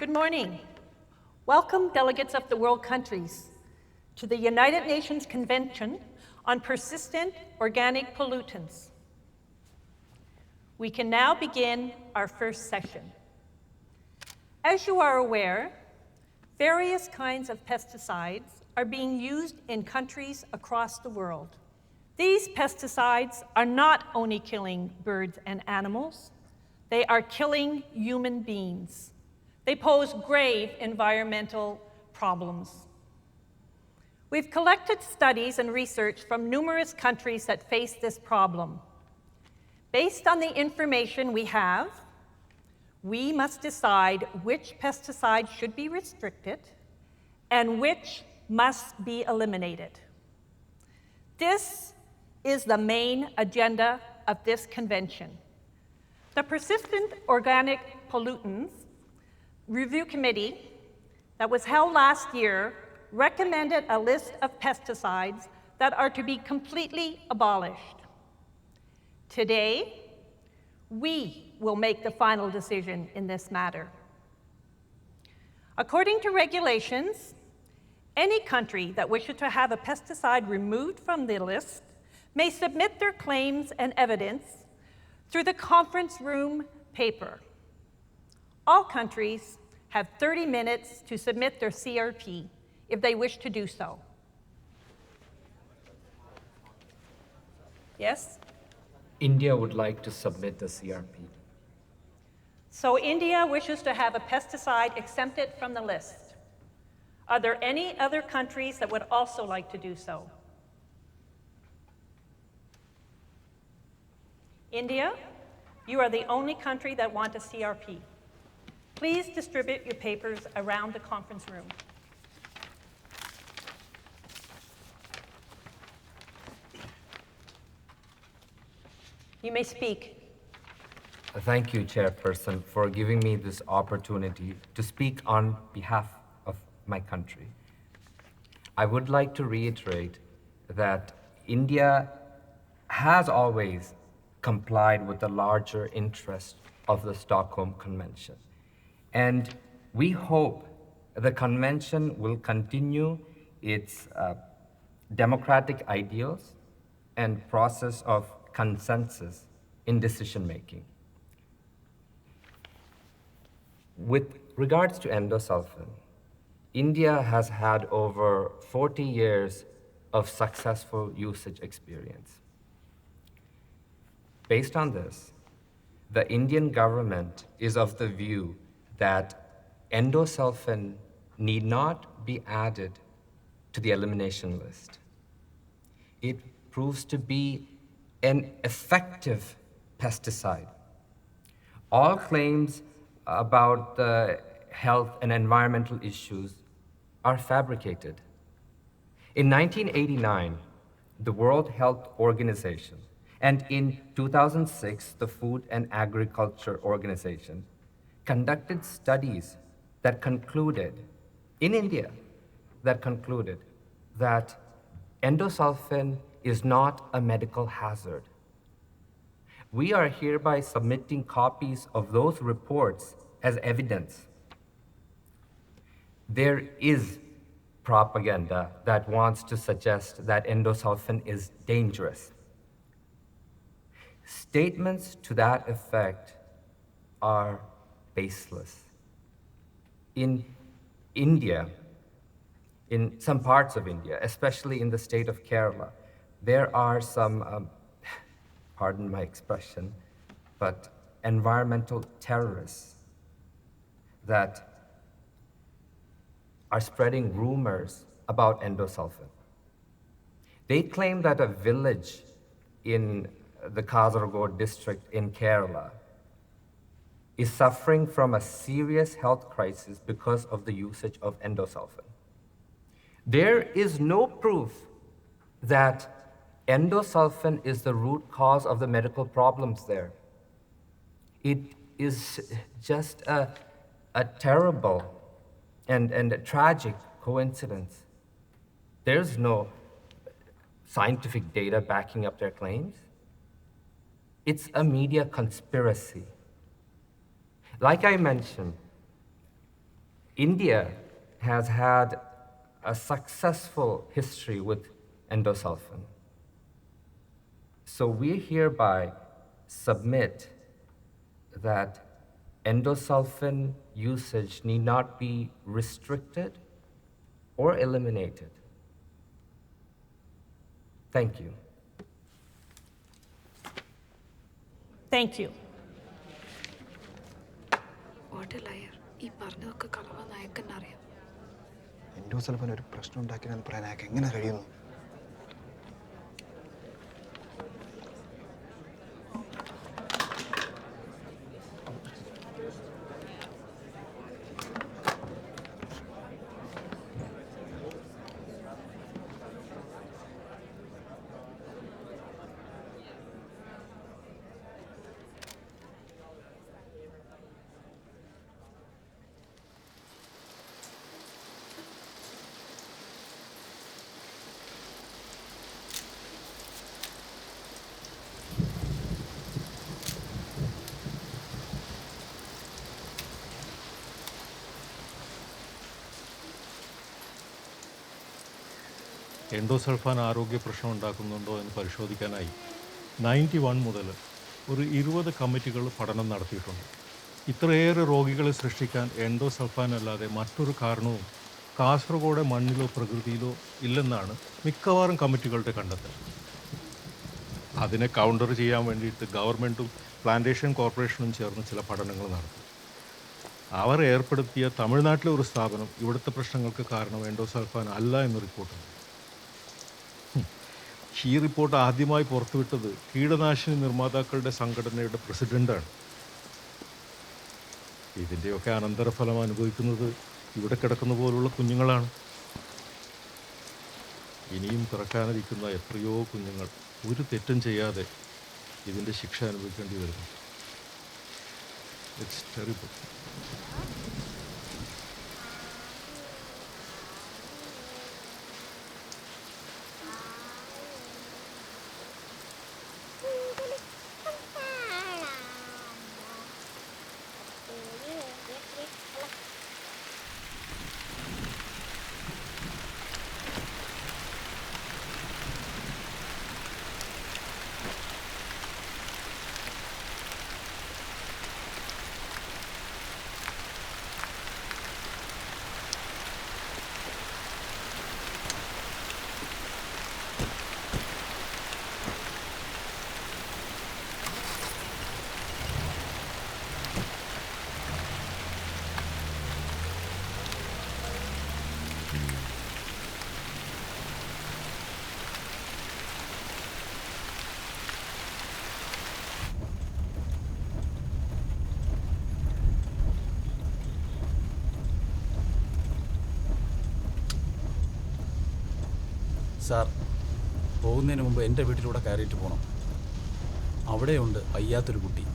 Good morning. Welcome, delegates of the world countries, to the United Nations Convention on Persistent Organic Pollutants. We can now begin our first session. As you are aware, various kinds of pesticides are being used in countries across the world. These pesticides are not only killing birds and animals, they are killing human beings. They pose grave environmental problems. We've collected studies and research from numerous countries that face this problem. Based on the information we have, we must decide which pesticides should be restricted and which must be eliminated. This is the main agenda of this convention. The Persistent Organic Pollutants Review Committee that was held last year recommended a list of pesticides that are to be completely abolished. Today, we will make the final decision in this matter. According to regulations, any country that wishes to have a pesticide removed from the list may submit their claims and evidence through the conference room paper. All countries have 30 minutes to submit their CRP if they wish to do so. Yes? India would like to submit the CRP. So India wishes to have a pesticide exempted from the list. Are there any other countries that would also like to do so? India, you are the only country that want a CRP. Please distribute your papers around the conference room. You may speak. Thank you, Chairperson, for giving me this opportunity to speak on behalf of my country. I would like to reiterate that India has always complied with the larger interest of the Stockholm Convention. And we hope the convention will continue its democratic ideals and process of consensus in decision-making. With regards to endosulfan, India has had over 40 years of successful usage experience. Based on this, the Indian government is of the view that endosulfan need not be added to the elimination list. It proves to be an effective pesticide. All claims about the health and environmental issues are fabricated. In 1989, the World Health Organization, and in 2006, the Food and Agriculture Organization, conducted studies that concluded, in India, that concluded that endosulfan is not a medical hazard. We are hereby submitting copies of those reports as evidence. There is propaganda that wants to suggest that endosulfan is dangerous. Statements to that effect are baseless. In India, in some parts of India, especially in the state of Kerala, there are some, pardon my expression, but environmental terrorists that are spreading rumors about endosulfan. They claim that a village in the Kasaragod district in Kerala is suffering from a serious health crisis because of the usage of endosulfan. There is no proof that endosulfan is the root cause of the medical problems there. It is just a terrible and a tragic coincidence. There's no scientific data backing up their claims. It's a media conspiracy. Like I mentioned, India has had a successful history with endosulfan. So we hereby submit that endosulfan usage need not be restricted or eliminated. Thank you. Thank you. What a liar. ഈ പറഞ്ഞതൊക്കെ കളവെന്ന് അയക്കെന്നറിയാം. Endosulfan ഒരു പ്രശ്നം ഉണ്ടാക്കിയെന്ന് പറയാൻ അയാൾക്ക് എങ്ങനെ കഴിയുന്നു? Endosulfan ആരോഗ്യ പ്രശ്നം ഉണ്ടാക്കുന്നുണ്ടോ എന്ന് പരിശോധിക്കാനായി 91 മുതൽ ഒരു 20 കമ്മിറ്റികൾ പഠനം നടത്തിയിട്ടുണ്ട്. ഇത്രയേറെ രോഗികളെ സൃഷ്ടിക്കാൻ എൻഡോസൾഫാൻ അല്ലാതെ മറ്റൊരു കാരണവും കാസർഗോഡ് മണ്ണിലോ പ്രകൃതിയിലോ ഇല്ലെന്നാണ് മിക്കവാറും കമ്മിറ്റികളുടെ കണ്ടെത്തൽ. അതിനെ കൗണ്ടർ ചെയ്യാൻ വേണ്ടിയിട്ട് ഗവൺമെൻറ്റും പ്ലാന്റേഷൻ കോർപ്പറേഷനും ചേർന്ന് ചില പഠനങ്ങൾ നടത്തി. അവർ ഏർപ്പെടുത്തിയ തമിഴ്നാട്ടിലെ ഒരു സ്ഥാപനം ഇവിടുത്തെ പ്രശ്നങ്ങൾക്ക് കാരണം എൻഡോസൾഫാൻ അല്ല എന്ന് റിപ്പോർട്ടുണ്ട്. ഈ റിപ്പോർട്ട് ആദ്യമായി പുറത്തുവിട്ടത് കീടനാശിനി നിർമ്മാതാക്കളുടെ സംഘടനയുടെ പ്രസിഡൻ്റാണ്. ഇതിൻ്റെയൊക്കെ അനന്തരഫലം അനുഭവിക്കുന്നത് ഇവിടെ കിടക്കുന്ന പോലുള്ള കുഞ്ഞുങ്ങളാണ്. ഇനിയും പിറക്കാനിരിക്കുന്ന എത്രയോ കുഞ്ഞുങ്ങൾ ഒരു തെറ്റും ചെയ്യാതെ ഇതിൻ്റെ ശിക്ഷ അനുഭവിക്കേണ്ടി വരുന്നു. It's terrible. സാർ, പോകുന്നതിന് മുമ്പ് എൻ്റെ വീട്ടിലൂടെ കയറിയിട്ട് പോകണം. അവിടെയുണ്ട് വയ്യാത്തൊരു കുട്ടി.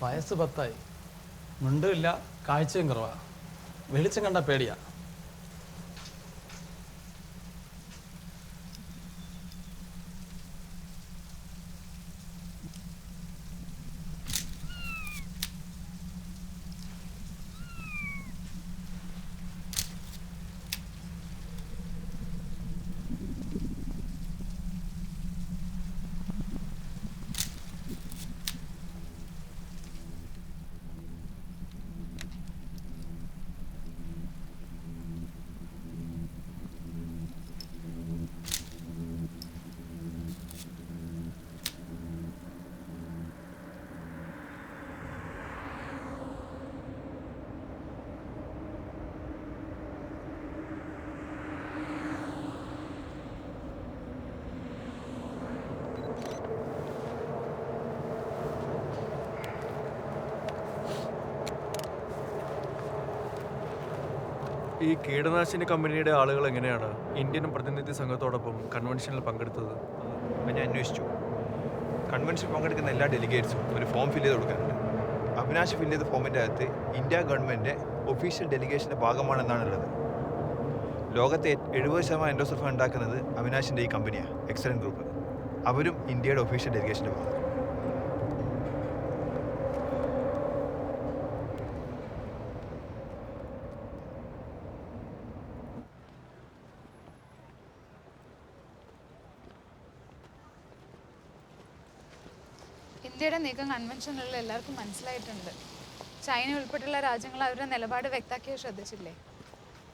വയസ്സ് 10 മിണ്ടുമില്ല, കാഴ്ചയും കുറവാ. വെളിച്ചം കണ്ട പേടിയാ. ഈ കീടനാശിനി കമ്പനിയുടെ ആളുകൾ എങ്ങനെയാണ് ഇന്ത്യൻ പ്രതിനിധി സംഘത്തോടൊപ്പം കൺവെൻഷനിൽ പങ്കെടുത്തത്? ഞാൻ അന്വേഷിച്ചു. കൺവെൻഷൻ പങ്കെടുക്കുന്ന എല്ലാ ഡെലിഗേറ്റ്സും ഒരു ഫോം ഫില്ല് ചെയ്ത് കൊടുക്കാറുണ്ട്. അവിനാശ് ഫില്ല് ചെയ്ത ഫോമിൻ്റെ അകത്ത് ഇന്ത്യ ഗവൺമെൻറ് ഒഫീഷ്യൽ ഡെലിഗേഷൻ്റെ ഭാഗമാണെന്നാണുള്ളത്. ലോകത്തെ 70% എൻഡോസൾഫാൻ ഉണ്ടാക്കുന്നത് അവിനാശിൻ്റെ ഈ കമ്പനിയാണ്, എക്സലൻറ്റ് ഗ്രൂപ്പ്. അവരും ഇന്ത്യയുടെ ഒഫീഷ്യൽ ഡെലിഗേഷൻ്റെ ഭാഗം. ഇന്ത്യയുടെ നീക്കം കൺവെൻഷനിലുള്ള എല്ലാവർക്കും മനസ്സിലായിട്ടുണ്ട്. ചൈന ഉൾപ്പെടെയുള്ള രാജ്യങ്ങൾ അവരുടെ നിലപാട് വ്യക്തമാക്കിയത് ശ്രദ്ധിച്ചില്ലേ?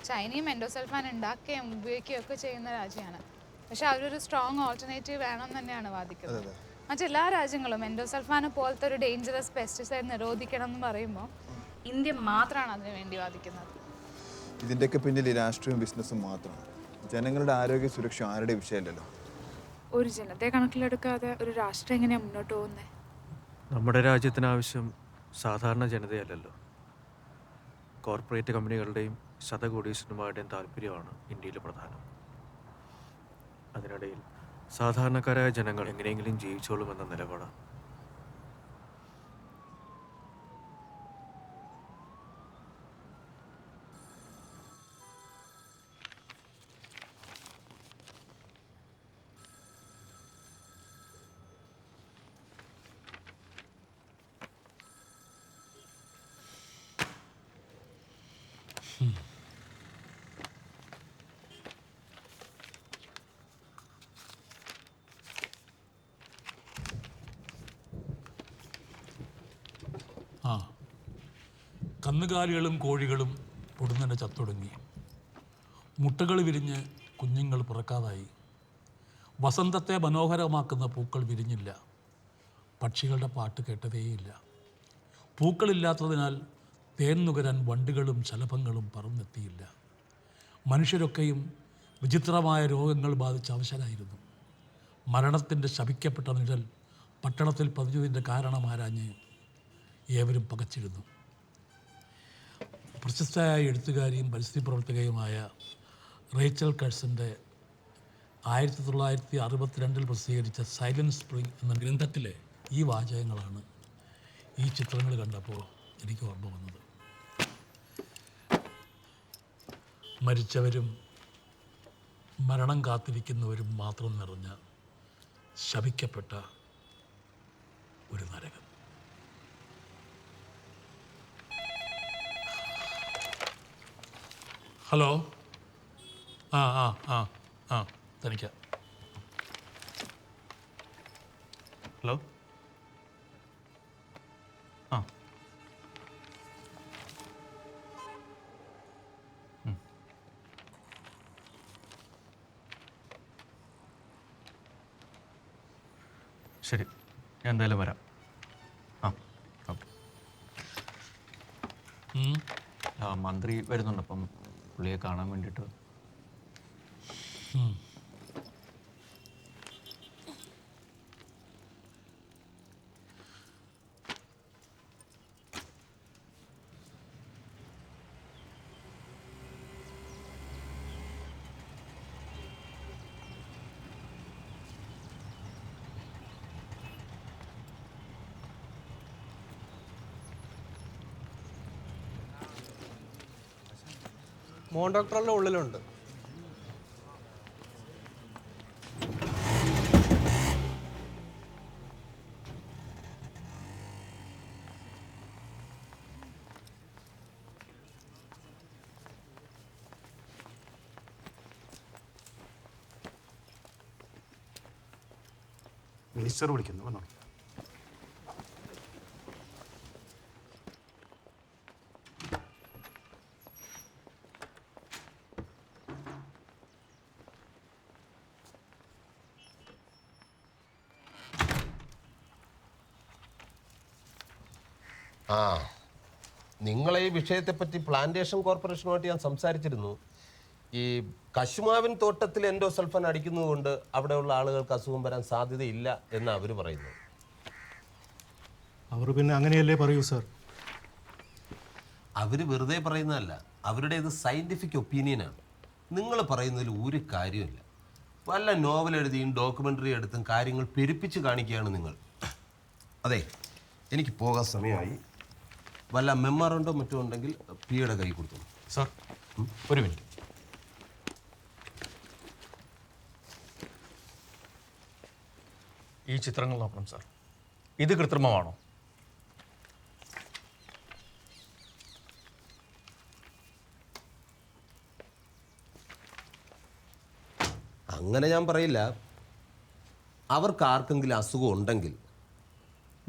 ചൈനയും എൻഡോസൾഫാൻ ഉണ്ടാക്കുകയും ഉപയോഗിക്കുകയും ഒക്കെ ചെയ്യുന്ന രാജ്യമാണ്. പക്ഷെ അവരൊരു സ്ട്രോങ് ഓൾട്ടർനേറ്റീവ് വേണം തന്നെയാണ് വാദിക്കുന്നത്. മറ്റെല്ലാ രാജ്യങ്ങളും എൻഡോസൾഫാൻ പോലത്തെ ഒരു ഡേഞ്ചറസ് പെസ്റ്റിസൈഡ് നിരോധിക്കണം എന്ന് പറയുമ്പോൾ ഇന്ത്യ മാത്രമാണ് അതിനു വേണ്ടി വാദിക്കുന്നത്. ഇതിൻ്റെയൊക്കെ പിന്നിൽ രാഷ്ട്രീയവും ബിസിനസ്സും മാത്രമാണ്. ജനങ്ങളുടെ ആരോഗ്യ സുരക്ഷ ആരുടെ വിഷയമല്ലല്ലോ. ഒരു ജനതയെ കണക്കിലെടുക്കാതെ ഒരു രാഷ്ട്രം എങ്ങനെയാണ് മുന്നോട്ട് പോകുന്നത്? നമ്മുടെ രാജ്യത്തിന് ആവശ്യം സാധാരണ ജനതയല്ലല്ലോ, കോർപ്പറേറ്റ് കമ്പനികളുടെയും ശതകോടീശ്വരന്മാരുടെയും താല്പര്യമാണ് ഇന്ത്യയിൽ പ്രധാനം. അതിനിടയിൽ സാധാരണക്കാരായ ജനങ്ങൾ എങ്ങനെയെങ്കിലും ജീവിച്ചോളുമെന്ന നിലപാടാണ്. ആ, കന്നുകാലികളും കോഴികളും പൊടുന്നനെ ചത്തൊടുങ്ങി. മുട്ടകൾ വിരിഞ്ഞ് കുഞ്ഞുങ്ങൾ പിറക്കാതായി. വസന്തത്തെ മനോഹരമാക്കുന്ന പൂക്കൾ വിരിഞ്ഞില്ല. പക്ഷികളുടെ പാട്ട് കേട്ടതേയില്ല. പൂക്കളില്ലാത്തതിനാൽ തേൻ നുകരാൻ വണ്ടുകളും ശലഭങ്ങളും പറന്നെത്തിയില്ല. മനുഷ്യരൊക്കെയും വിചിത്രമായ രോഗങ്ങൾ ബാധിച്ച് അവശരായിരുന്നു. മരണത്തിൻ്റെ ശപിക്കപ്പെട്ട നിഴൽ പട്ടണത്തിൽ പതിഞ്ഞതിൻ്റെ കാരണമാരാഞ്ഞ് ഏവരും പകച്ചിരുന്നു. പ്രശസ്തയായ എഴുത്തുകാരിയും പരിസ്ഥിതി പ്രവർത്തകയുമായ റേച്ചൽ കഴ്സൻ്റെ 1962 പ്രസിദ്ധീകരിച്ച സൈലന്റ് സ്പ്രിംഗ് എന്ന ഗ്രന്ഥത്തിലെ ഈ വാചകങ്ങളാണ് ഈ ചിത്രങ്ങൾ കണ്ടപ്പോൾ എനിക്ക് ഓർമ്മ വന്നത്. മരിച്ചവരും മരണം കാത്തിരിക്കുന്നവരും മാത്രം നിറഞ്ഞ ശപിക്കപ്പെട്ട ഒരു നരകം. ഹലോ, ആ ആ ആ ആ തനിക്ക്. ഹലോ, ആ ശരി, ഞാൻ എന്തായാലും വരാം. ആ ഓക്കെ. മന്ത്രി വരുന്നുണ്ട്, അപ്പം പുള്ളിയെ കാണാൻ വേണ്ടിയിട്ട്. മോൻ ഡോക്ടറുടെ ഉള്ളിലുണ്ട്. മിനിസ്റ്റർ വിളിക്കുന്നു, വന്നോ. ആ, നിങ്ങളെ ഈ വിഷയത്തെപ്പറ്റി പ്ലാന്റേഷൻ കോർപ്പറേഷനുമായിട്ട് ഞാൻ സംസാരിച്ചിരുന്നു. ഈ കശുമാവിൻ തോട്ടത്തിൽ എൻഡോസൾഫാൻ അടിക്കുന്നതുകൊണ്ട് അവിടെയുള്ള ആളുകൾക്ക് അസുഖം വരാൻ സാധ്യതയില്ല എന്ന് അവർ പറയുന്നു. അവർ പിന്നെ അങ്ങനെയല്ലേ പറയൂ സാർ. അവർ വെറുതെ പറയുന്നതല്ല, അവരുടേത് സയൻറ്റിഫിക് ഒപ്പീനിയനാണ്. നിങ്ങൾ പറയുന്നതിൽ ഒരു കാര്യമില്ല. വല്ല നോവൽ എഴുതിയും ഡോക്യുമെൻ്ററി എടുത്തും കാര്യങ്ങൾ പെരുപ്പിച്ച് കാണിക്കുകയാണ് നിങ്ങൾ. അതെ, എനിക്ക് പോകാൻ സമയമായി. വല്ല മെമ്മറുണ്ടോ മറ്റോ ഉണ്ടെങ്കിൽ പിയുടെ കൈ കൊടുത്തു. സാർ ഒരു മിനിറ്റ്. ഈ ചിത്രങ്ങൾ നോക്കണം സാർ. ഇത് കൃത്രിമമാണോ? അങ്ങനെ ഞാൻ പറയില്ല. അവർക്ക് ആർക്കെങ്കിലും അസുഖം ഉണ്ടെങ്കിൽ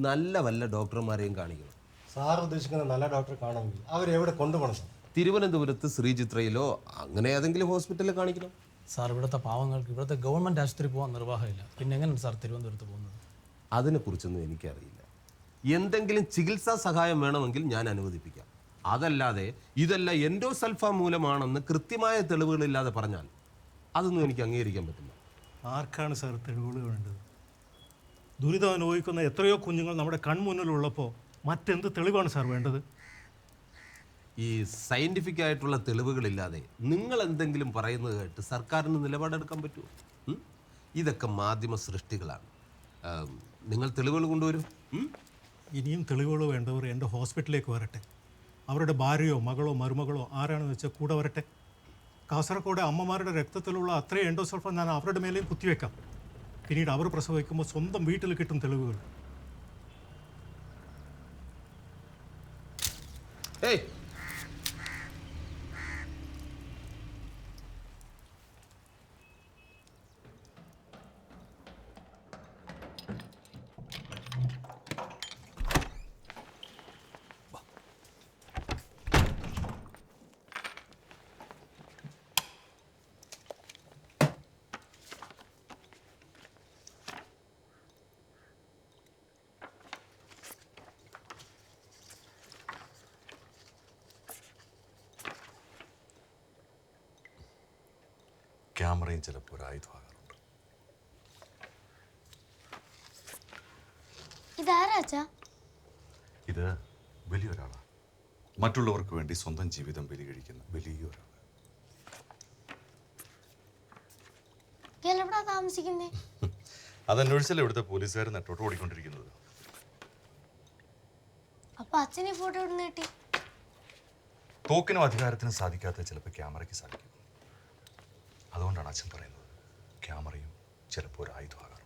നല്ല വല്ല ഡോക്ടർമാരെയും കാണിക്കണം. സാർ ഉദ്ദേശിക്കുന്ന നല്ല ഡോക്ടറെ കാണണമെങ്കിൽ അവരെവിടെ കൊണ്ടുപോകണം സാർ? തിരുവനന്തപുരത്ത് ശ്രീചിത്രയിലോ അങ്ങനെ ഏതെങ്കിലും ഹോസ്പിറ്റലിൽ കാണിക്കണം. സാർ, ഇവിടുത്തെ പാവങ്ങൾക്ക് ഇവിടുത്തെ ഗവൺമെൻറ് ആശുപത്രി പോകാൻ നിർവാഹമില്ല. പിന്നെ എങ്ങനെയാണ് സാർ തിരുവനന്തപുരത്ത് പോകുന്നത്? അതിനെക്കുറിച്ചൊന്നും എനിക്കറിയില്ല. എന്തെങ്കിലും ചികിത്സാ സഹായം വേണമെങ്കിൽ ഞാൻ അനുവദിപ്പിക്കാം. അതല്ലാതെ ഇതെല്ലാം എൻഡോസൾഫാൻ മൂലമാണെന്ന് കൃത്യമായ തെളിവുകളില്ലാതെ പറഞ്ഞാൽ അതൊന്നും എനിക്ക് അംഗീകരിക്കാൻ പറ്റില്ല. ആർക്കാണ് സാർ തെളിവുകൾ വേണ്ടത്? ദുരിതം അനുഭവിക്കുന്ന എത്രയോ കുഞ്ഞുങ്ങൾ നമ്മുടെ കൺമുന്നിലുള്ളപ്പോൾ മറ്റെന്ത് തെളിവാണ് സാർ വേണ്ടത്? ഈ സയൻറ്റിഫിക് ആയിട്ടുള്ള തെളിവുകളില്ലാതെ നിങ്ങൾ എന്തെങ്കിലും പറയുന്നത് കേട്ട് സർക്കാരിന് നിലപാടെടുക്കാൻ പറ്റുമോ? ഇതൊക്കെ മാധ്യമ സൃഷ്ടികളാണ്. നിങ്ങൾ തെളിവുകൾ കൊണ്ടുവരും. ഇനിയും തെളിവുകൾ വേണ്ടവർ എൻ്റെ ഹോസ്പിറ്റലിലേക്ക് വരട്ടെ. അവരുടെ ഭാര്യയോ മകളോ മരുമകളോ ആരാണെന്ന് വെച്ചാൽ കൂടെ വരട്ടെ. കാസർഗോഡ് അമ്മമാരുടെ രക്തത്തിലുള്ള അത്രയും എൻഡോസൾഫാൻ ഞാൻ അവരുടെ മേലെയും കുത്തിവെക്കാം. പിന്നീട് അവർ പ്രസവിക്കുമ്പോൾ സ്വന്തം വീട്ടിൽ കിട്ടും തെളിവുകൾ. ഏയ്, ക്യാമറയും ചിലപ്പോൾ ഒരു ആയുധമാകാറുണ്ട്. ഇതാരാച്ചാ? ഇത് വലിയൊരാളാണ്. മറ്റുള്ളവർക്ക് വേണ്ടി സ്വന്തം ജീവിതം ബലി കഴിക്കുന്ന വലിയൊരാൾ. എവിടാ താമസിക്കുന്നേ? അതന്വേഷിച്ചല്ലേ ഇവിടുത്തെ പോലീസുകാർ നെട്ടോട്ട് ഓടിക്കൊണ്ടിരിക്കുന്നത്. അപ്പൊ അച്ഛനെ ഫോട്ടോ ഇടുന്ന കിട്ടി? തോക്കിനും അധികാരത്തിനും സാധിക്കാത്ത ചിലപ്പോൾ ക്യാമറയ്ക്ക് സാധിക്കും. അതുകൊണ്ടാണ് അച്ഛൻ പറയുന്നത് ക്യാമറയും ചിലപ്പോൾ ഒരു ആയുധമാകാറുണ്ട്.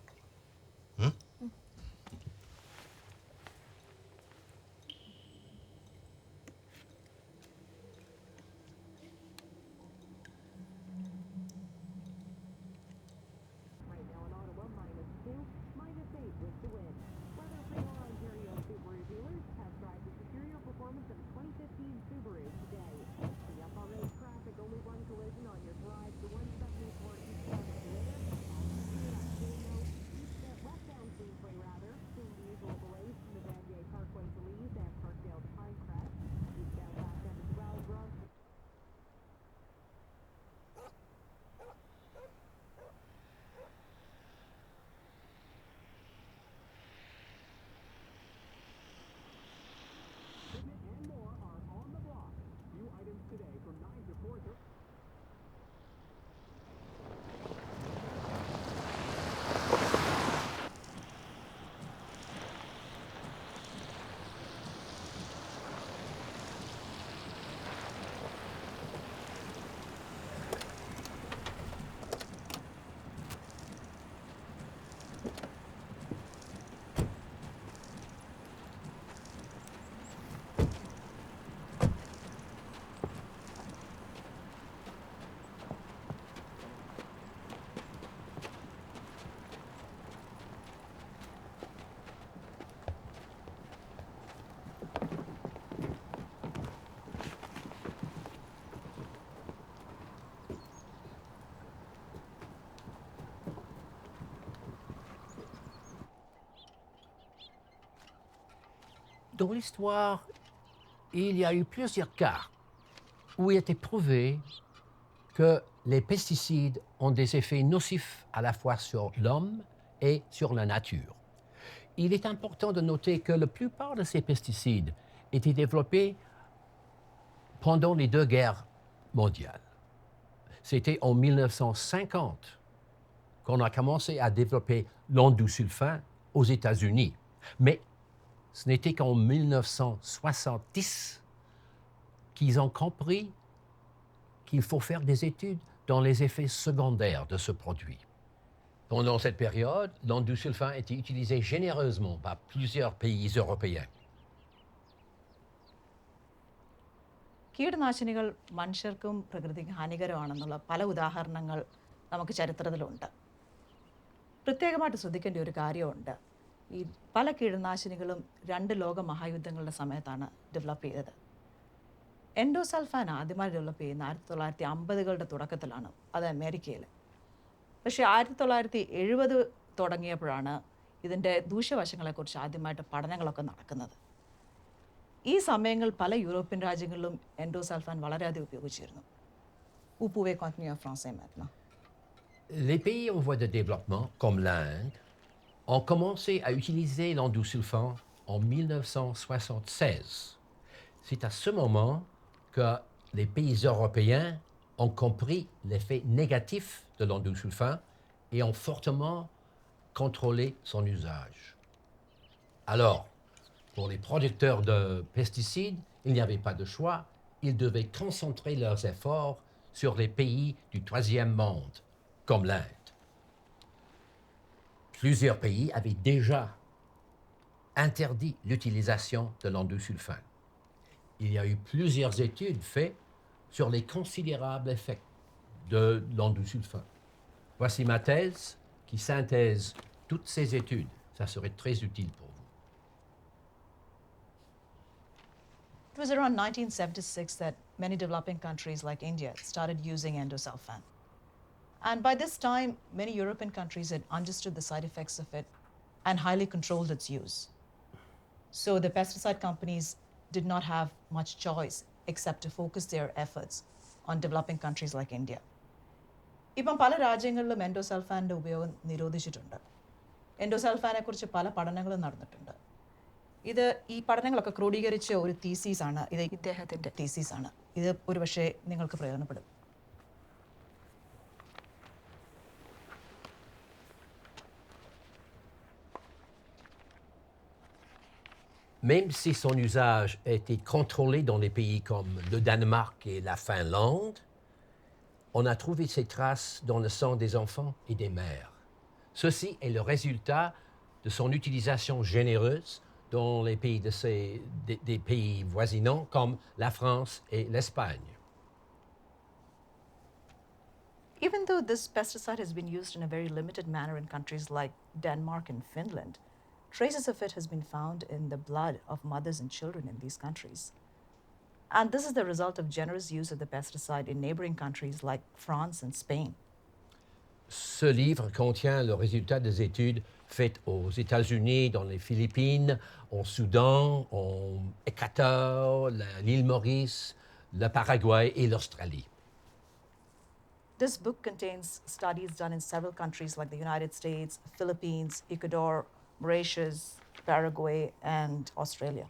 Dans l'histoire, il y a eu plusieurs cas où il était prouvé que les pesticides ont des effets nocifs à la fois sur l'homme et sur la nature. Il est important de noter que la plupart de ces pesticides étaient développés pendant les deux guerres mondiales. C'était en 1950 qu'on a commencé à développer l'endosulfan aux États-Unis. Mais ce n'était qu'en 1970 qu'ils ont compris qu'il faut faire des études dans les effets secondaires de ce produit. Pendant cette période, l'endosulfan était utilisé généreusement par plusieurs pays européens. കീടനാശിനികൾ മനുഷ്യർക്കും പ്രകൃതിക്കും ഹാനികരമാണെന്നുള്ള പല ഉദാഹരണങ്ങൾ നമുക്ക് ചരിത്രത്തിലുണ്ട്. പ്രത്യേകമായിട്ട് ശ്രദ്ധിക്കേണ്ട ഒരു കാര്യമുണ്ട്. ഈ പല കീടനാശിനികളും 2 ലോക മഹായുദ്ധങ്ങളുടെ സമയത്താണ് ഡെവലപ്പ് ചെയ്തത്. എൻഡോസൾഫാൻ ആദ്യമായി ഡെവലപ്പ് ചെയ്യുന്ന 1950കളുടെ തുടക്കത്തിലാണ്, അത് അമേരിക്കയിൽ. പക്ഷേ 1970 തുടങ്ങിയപ്പോഴാണ് ഇതിൻ്റെ ദൂഷ്യവശങ്ങളെക്കുറിച്ച് ആദ്യമായിട്ട് പഠനങ്ങളൊക്കെ നടക്കുന്നത്. ഈ സമയങ്ങളിൽ പല യൂറോപ്യൻ രാജ്യങ്ങളിലും എൻഡോസൾഫാൻ വളരെയധികം ഉപയോഗിച്ചിരുന്നു. Vous pouvez continuer en français maintenant. Les pays en voie de développement, comme l'Inde, ont commencé à utiliser l'endosulfan en 1976. C'est à ce moment que les pays européens ont compris l'effet négatif de l'endosulfan et ont fortement contrôlé son usage. Alors, pour les producteurs de pesticides, il n'y avait pas de choix. Ils devaient concentrer leurs efforts sur les pays du troisième monde, comme l'Inde. Plusieurs pays avaient déjà interdit l'utilisation de l'endosulfan. Il y a eu plusieurs études faites sur les considérables effets de l'endosulfan. Voici ma thèse qui synthèse toutes ces études. Ça serait très utile pour vous. It was around 1976 that many developing countries like India started using endosulfan. And by this time, many European countries had understood the side effects of it and highly controlled its use. So the pesticide companies did not have much choice except to focus their efforts on developing countries like India. ഇപ്പം പല രാജ്യങ്ങളിലും എൻഡോസൾഫാൻ്റെ ഉപയോഗം നിരോധിച്ചിട്ടുണ്ട്. എൻഡോസൾഫാനെ കുറിച്ച് പല പഠനങ്ങളും നടന്നിട്ടുണ്ട്. ഈ പഠനങ്ങളൊക്കെ ക്രോഡീകരിച്ച ഒരു തീസീസാണ്. ഇത് ഇദ്ദേഹത്തിൻ്റെ തീസീസാണ്. ഇത് ഒരുപക്ഷെ നിങ്ങൾക്ക് പ്രയോജനപ്പെടും. Même si son usage a été contrôlé dans des pays comme le Danemark et la Finlande, on a trouvé ses traces dans le sang des enfants et des mères. Ceci est le résultat de son utilisation généreuse dans les pays des pays voisinants comme la France et l'Espagne. Even though this pesticide has been used in a very limited manner in countries like Denmark and Finland, traces of it has been found in the blood of mothers and children in these countries. And this is the result of generous use of the pesticide in neighboring countries like France and Spain. Ce livre contient le résultat des études faites aux États-Unis, dans les Philippines, au Soudan, en Équateur, l'île Maurice, le Paraguay et l'Australie. This book contains studies done in several countries like the United States, Philippines, Ecuador, Mauritius, Paraguay, and Australia.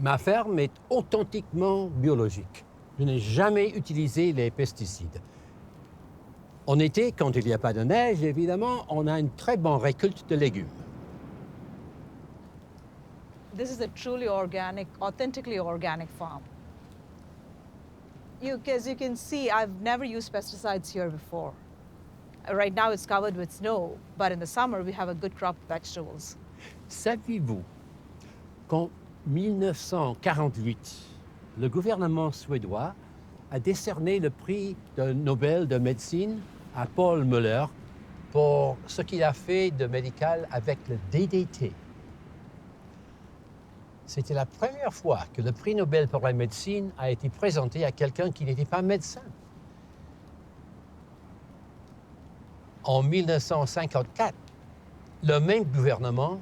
Ma ferme est authentiquement biologique. Je n'ai jamais utilisé les pesticides. En été, quand il n'y a pas de neige, évidemment, on a une très bonne récolte de légumes. This is a truly organic, authentically organic farm. As you can see, I've never used pesticides here before. Right now it's covered with snow, but in the summer we have a good crop of vegetables. Saviez-vous qu'en 1948, le gouvernement suédois a décerné le prix Nobel de médecine à Paul Müller pour ce qu'il a fait de médical avec le DDT. C'était la première fois que le prix Nobel pour la médecine a été présenté à quelqu'un qui n'était pas médecin. en 1954, le même gouvernement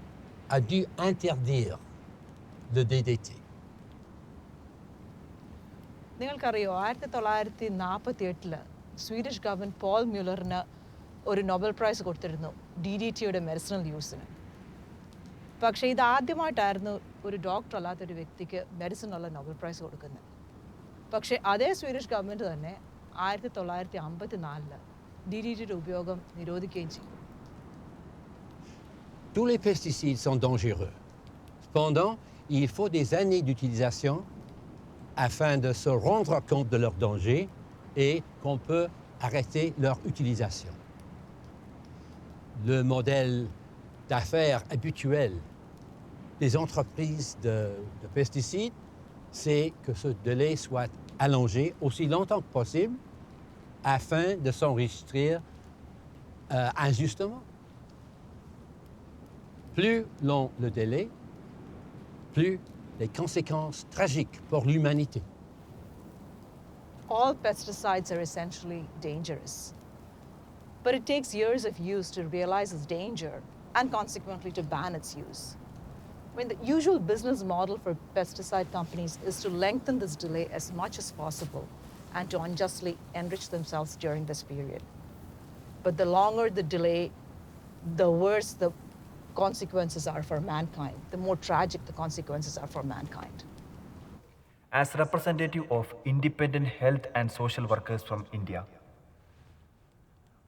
a dû interdire le DDT. നിങ്ങൾക്കറിയോ 1948 Swedish government Paul മ്യൂലറിന് ഒരു Nobel price കൊടുത്തിരുന്നു DDTയുടെ medicinal യൂസിന്. പക്ഷേ ഇതാദ്യമായിട്ടായിരുന്നു ഒരു doctor അല്ലാത്തൊരു വ്യക്തിക്ക് മെഡിസിനുള്ള Nobel price കൊടുക്കുന്നത്. പക്ഷേ അതേ സ്വീഡിഷ് ഗവൺമെൻറ് തന്നെ 1954 DDTയുടെ ഉപയോഗം നിരോധിക്കുകയും ചെയ്തു. Tous les pesticides sont dangereux. Cependant, il faut des années d'utilisation afin de se rendre compte de leur danger et qu'on peut arrêter leur utilisation. Le modèle d'affaires habituel des entreprises de pesticides, c'est que ce délai soit allongé aussi longtemps que possible afin de s'enregistrer injustement. Plus long le délai, plus les conséquences tragiques pour l'humanité. All pesticides are essentially dangerous. But it takes years of use to realize its danger and consequently to ban its use. I mean, the usual business model for pesticide companies is to lengthen this delay as much as possible and to unjustly enrich themselves during this period. But the longer the delay, the worse the consequences are for mankind, the more tragic the consequences are for mankind. As representative of independent health and social workers from India,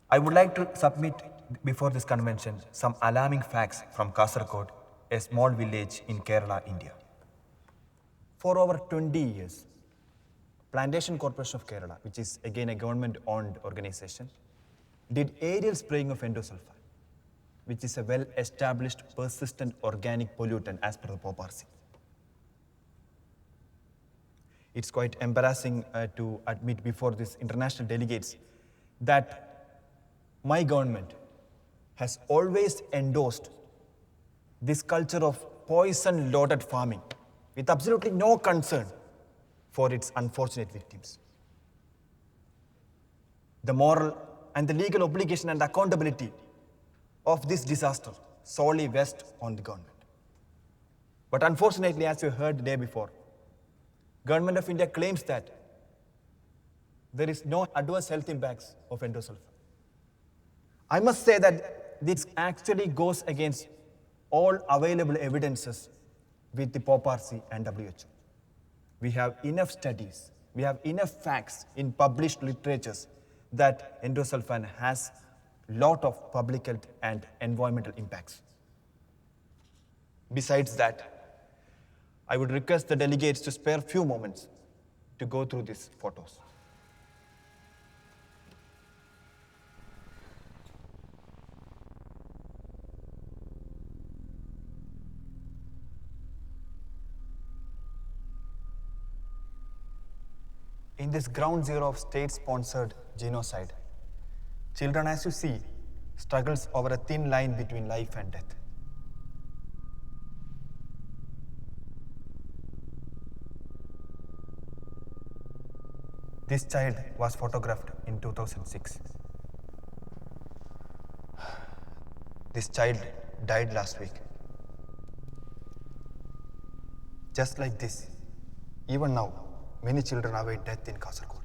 I would like to submit before this convention some alarming facts from Kasaragod, a small village in Kerala, India. For over 20 years, Plantation Corporation of Kerala, which is again a government-owned organization, did aerial spraying of endosulfan, which is a well-established persistent organic pollutant as per the POPRC. It's quite embarrassing to admit before these international delegates that my government has always endorsed this culture of poison-loaded farming with absolutely no concern for its unfortunate victims. The moral and the legal obligation and accountability of this disaster solely rests on the government. But unfortunately, as you heard the day before, Government of India claims that there is no adverse health impacts of endosulfan. I must say that this actually goes against all available evidences with the POPRC and WHO. We have enough studies, we have enough facts in published literatures that endosulfan has lot of public health and environmental impacts. Besides that, I would request the delegates to spare few moments to go through these photos. In this ground zero of state-sponsored genocide, children, as you see, struggles over a thin line between life and death. This child was photographed in 2006. This child died last week. Just like this, even now, many children await death in Kasaragod.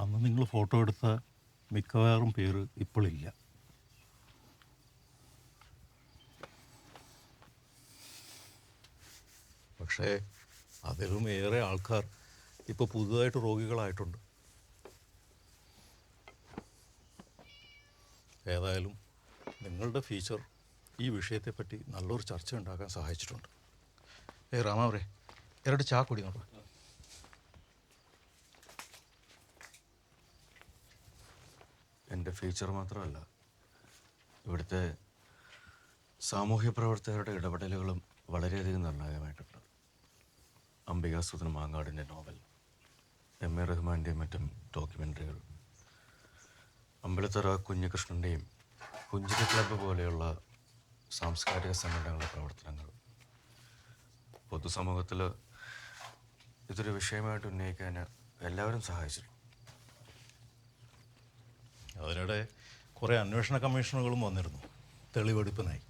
അന്ന് നിങ്ങൾ photo എടുത്ത മിക്കവാറും പേര് ഇപ്പോഴില്ല. പക്ഷേ അതിലും ഏറെ ആൾക്കാർ ഇപ്പോൾ പുതുതായിട്ട് രോഗികളായിട്ടുണ്ട്. ഏതായാലും നിങ്ങളുടെ ഫീച്ചർ ഈ വിഷയത്തെപ്പറ്റി നല്ലൊരു ചർച്ച ഉണ്ടാക്കാൻ സഹായിച്ചിട്ടുണ്ട്. രാമാവരെ ಎರಡು ചാ കുടി നോക്കാം. എൻ്റെ ഫീച്ചർ മാത്രമല്ല, ഇവിടുത്തെ സാമൂഹ്യ പ്രവർത്തകരുടെ ഇടപെടലുകളും വളരെയധികം നിർണായകമായിട്ടുണ്ട്. അംബികാസുധൻ മാങ്ങാടിൻ്റെ നോവൽ, എം എ റഹ്മാൻ്റെയും മറ്റും ഡോക്യുമെൻ്ററികൾ, അമ്പലത്തറ കുഞ്ഞികൃഷ്ണൻ്റെയും കുഞ്ചിക്ക ക്ലബ്ബ് പോലെയുള്ള സാംസ്കാരിക സംഘടനകളുടെ പ്രവർത്തനങ്ങൾ പൊതുസമൂഹത്തിൽ ഇതൊരു വിഷയമായിട്ട് ഉന്നയിക്കാൻ എല്ലാവരും സഹായിച്ചിട്ടുണ്ട്. അതിനിടെ കുറേ അന്വേഷണ കമ്മീഷനുകളും വന്നിരുന്നു തെളിവെടുപ്പിനായി.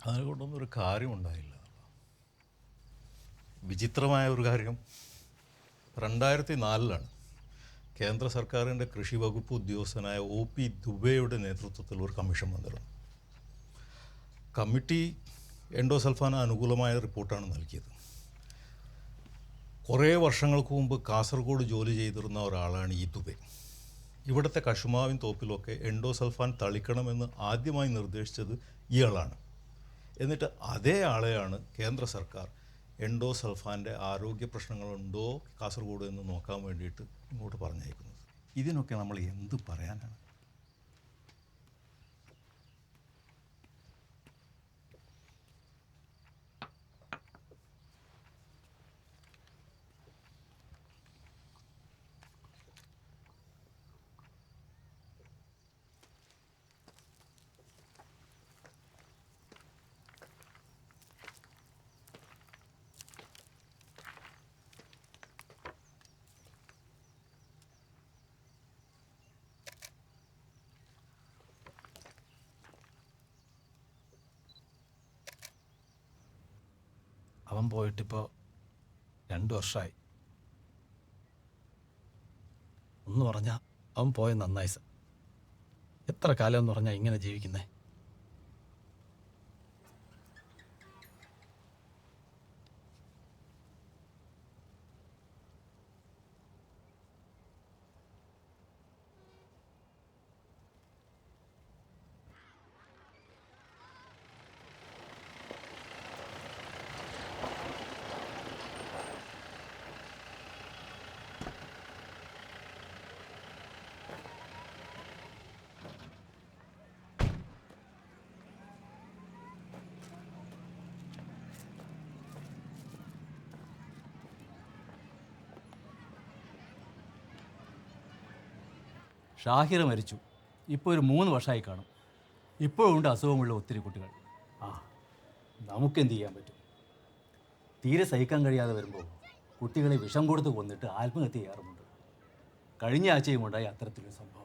അതിനെക്കൊണ്ടൊന്നും ഒരു കാര്യമുണ്ടായില്ല. വിചിത്രമായ ഒരു കാര്യം, 2004 കേന്ദ്ര സർക്കാരിൻ്റെ കൃഷി വകുപ്പ് ഉദ്യോഗസ്ഥനായ OP ദുബെയുടെ നേതൃത്വത്തിൽ ഒരു കമ്മീഷൻ വന്നിരുന്നു. കമ്മിറ്റി എൻഡോസൾഫാന് അനുകൂലമായ റിപ്പോർട്ടാണ് നൽകിയത്. കുറേ വർഷങ്ങൾക്ക് മുമ്പ് കാസർഗോഡ് ജോലി ചെയ്തിരുന്ന ഒരാളാണ് ഈ ദുബെ. ഇവിടുത്തെ കശുമാവിൻ തോപ്പിലൊക്കെ എൻഡോസൾഫാൻ തളിക്കണമെന്ന് ആദ്യമായി നിർദ്ദേശിച്ചത് ഇയാളാണ്. എന്നിട്ട് അതേ ആളെയാണ് കേന്ദ്ര സർക്കാർ എൻഡോസൾഫാൻ്റെ ആരോഗ്യ പ്രശ്നങ്ങളുണ്ടോ കാസർഗോഡ് എന്ന് നോക്കാൻ വേണ്ടിയിട്ട് ഇങ്ങോട്ട് പറഞ്ഞയക്കുന്നത്. ഇതിനൊക്കെ നമ്മൾ എന്ത് പറയാനാണ്? അവൻ പോയിട്ടിപ്പോൾ 2 വർഷമായി. ഒന്ന് പറഞ്ഞാൽ അവൻ പോയ നന്നായി സർ. എത്ര കാലം എന്ന് പറഞ്ഞാൽ ഇങ്ങനെ ജീവിക്കുന്നേ? ഷാഹിർ മരിച്ചു. ഇപ്പോൾ ഒരു 3 വർഷമായി കാണും. ഇപ്പോഴും ഉണ്ട് അസുഖമുള്ള ഒത്തിരി കുട്ടികൾ. നമുക്കെന്ത് ചെയ്യാൻ പറ്റും? തീരെ സഹിക്കാൻ കഴിയാതെ വരുമ്പോൾ കുട്ടികളെ വിഷം കൊടുത്ത് കൊന്നിട്ട് ആത്മഹത്യ ചെയ്യാറുമുണ്ട്. കഴിഞ്ഞ ആഴ്ചയും ഉണ്ടായി അത്തരത്തിലൊരു സംഭവം.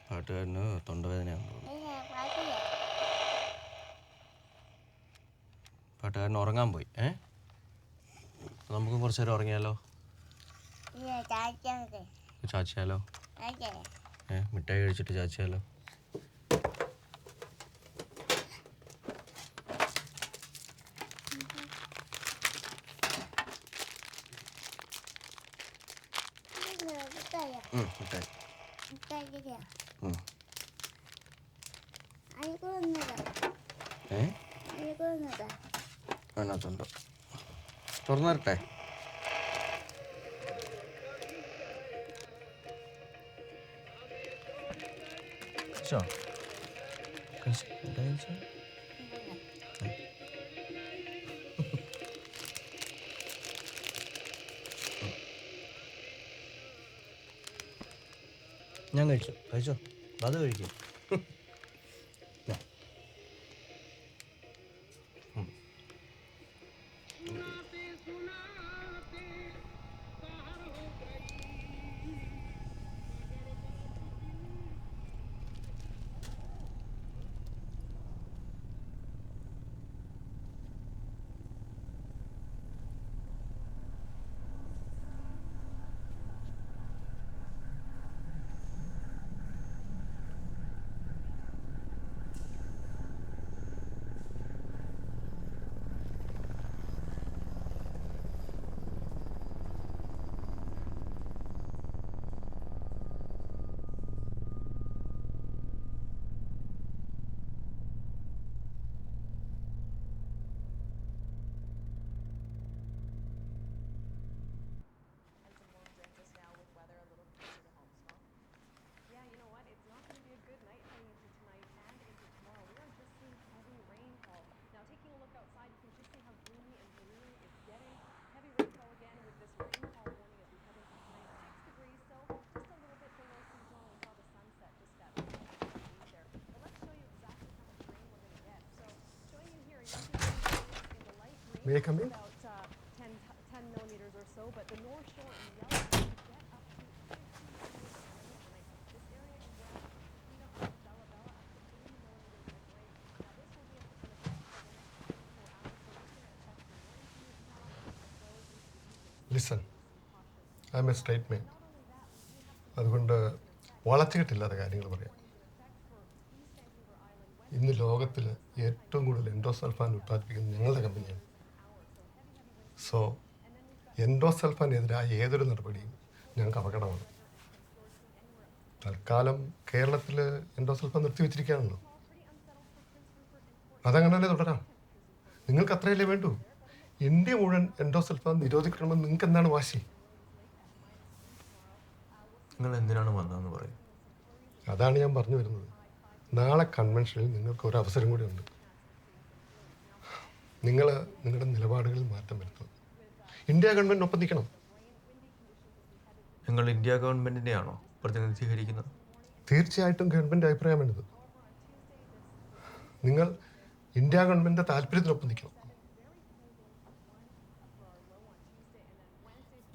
പാട്ടുകാരന് തൊണ്ടവേദനയാണെന്ന് തോന്നുന്നു. പാട്ടുകാരൻ ഉറങ്ങാൻ പോയി. നമുക്ക് കുറച്ച് നേരം ഉറങ്ങിയാലോ? ചാച്ചിയാലോ? മിഠായി കഴിച്ചിട്ട് ചാച്ചിയാലോ? മിഠായി അതിനകത്തുണ്ടോ? തുറന്നു തരട്ടെ? ഞാൻ കഴിച്ചു. കഴിച്ചോ? അത് കഴിക്കും. May I come in? Listen, I'm a straight man. അതുകൊണ്ട് വളച്ചുകെട്ടില്ലാത്ത കാര്യങ്ങൾ പറയാം. ഇന്ന് ലോകത്തിൽ ഏറ്റവും കൂടുതൽ എൻഡോസൾഫാൻ ഉത്പാദിപ്പിക്കുന്നത് ഞങ്ങളുടെ കമ്പനിയാണ്. സോ എൻഡോസൾഫാനെതിരായ ഏതൊരു നടപടിയും ഞങ്ങൾക്ക് അപകടമാണ്. തൽക്കാലം കേരളത്തിൽ എൻഡോസൾഫാൻ നിർത്തിവെച്ചിരിക്കുകയാണല്ലോ. അതങ്ങനല്ലേ തുടരാം. നിങ്ങൾക്ക് അത്രയല്ലേ വേണ്ടൂ. ഇന്ത്യ മുഴുവൻ എൻഡോസൾഫാൻ നിരോധിക്കണമെന്ന് നിങ്ങൾക്ക് എന്താണ് വാശി? നിങ്ങൾ എന്തിനാണ് വന്നതെന്ന് പറയും. അതാണ് ഞാൻ പറഞ്ഞു വരുന്നത്. നാളെ കൺവെൻഷനിൽ നിങ്ങൾക്ക് ഒരു അവസരം കൂടി ഉണ്ട്. നിങ്ങൾ നിങ്ങളുടെ നിലപാടുകളിൽ മാറ്റം വരുത്തണം. ഇന്ത്യ ഗവൺമെൻറ്റിനൊപ്പം നിൽക്കണം. നിങ്ങൾ ഇന്ത്യ ഗവൺമെൻറ്റിനെയാണോ പ്രതിനിധീകരിക്കുന്നത്? തീർച്ചയായിട്ടും ഗവൺമെൻറ് അഭിപ്രായമാണിത്. നിങ്ങൾ ഇന്ത്യ ഗവൺമെൻറ്റിൻ്റെ താല്പര്യത്തിനൊപ്പം നിൽക്കണം.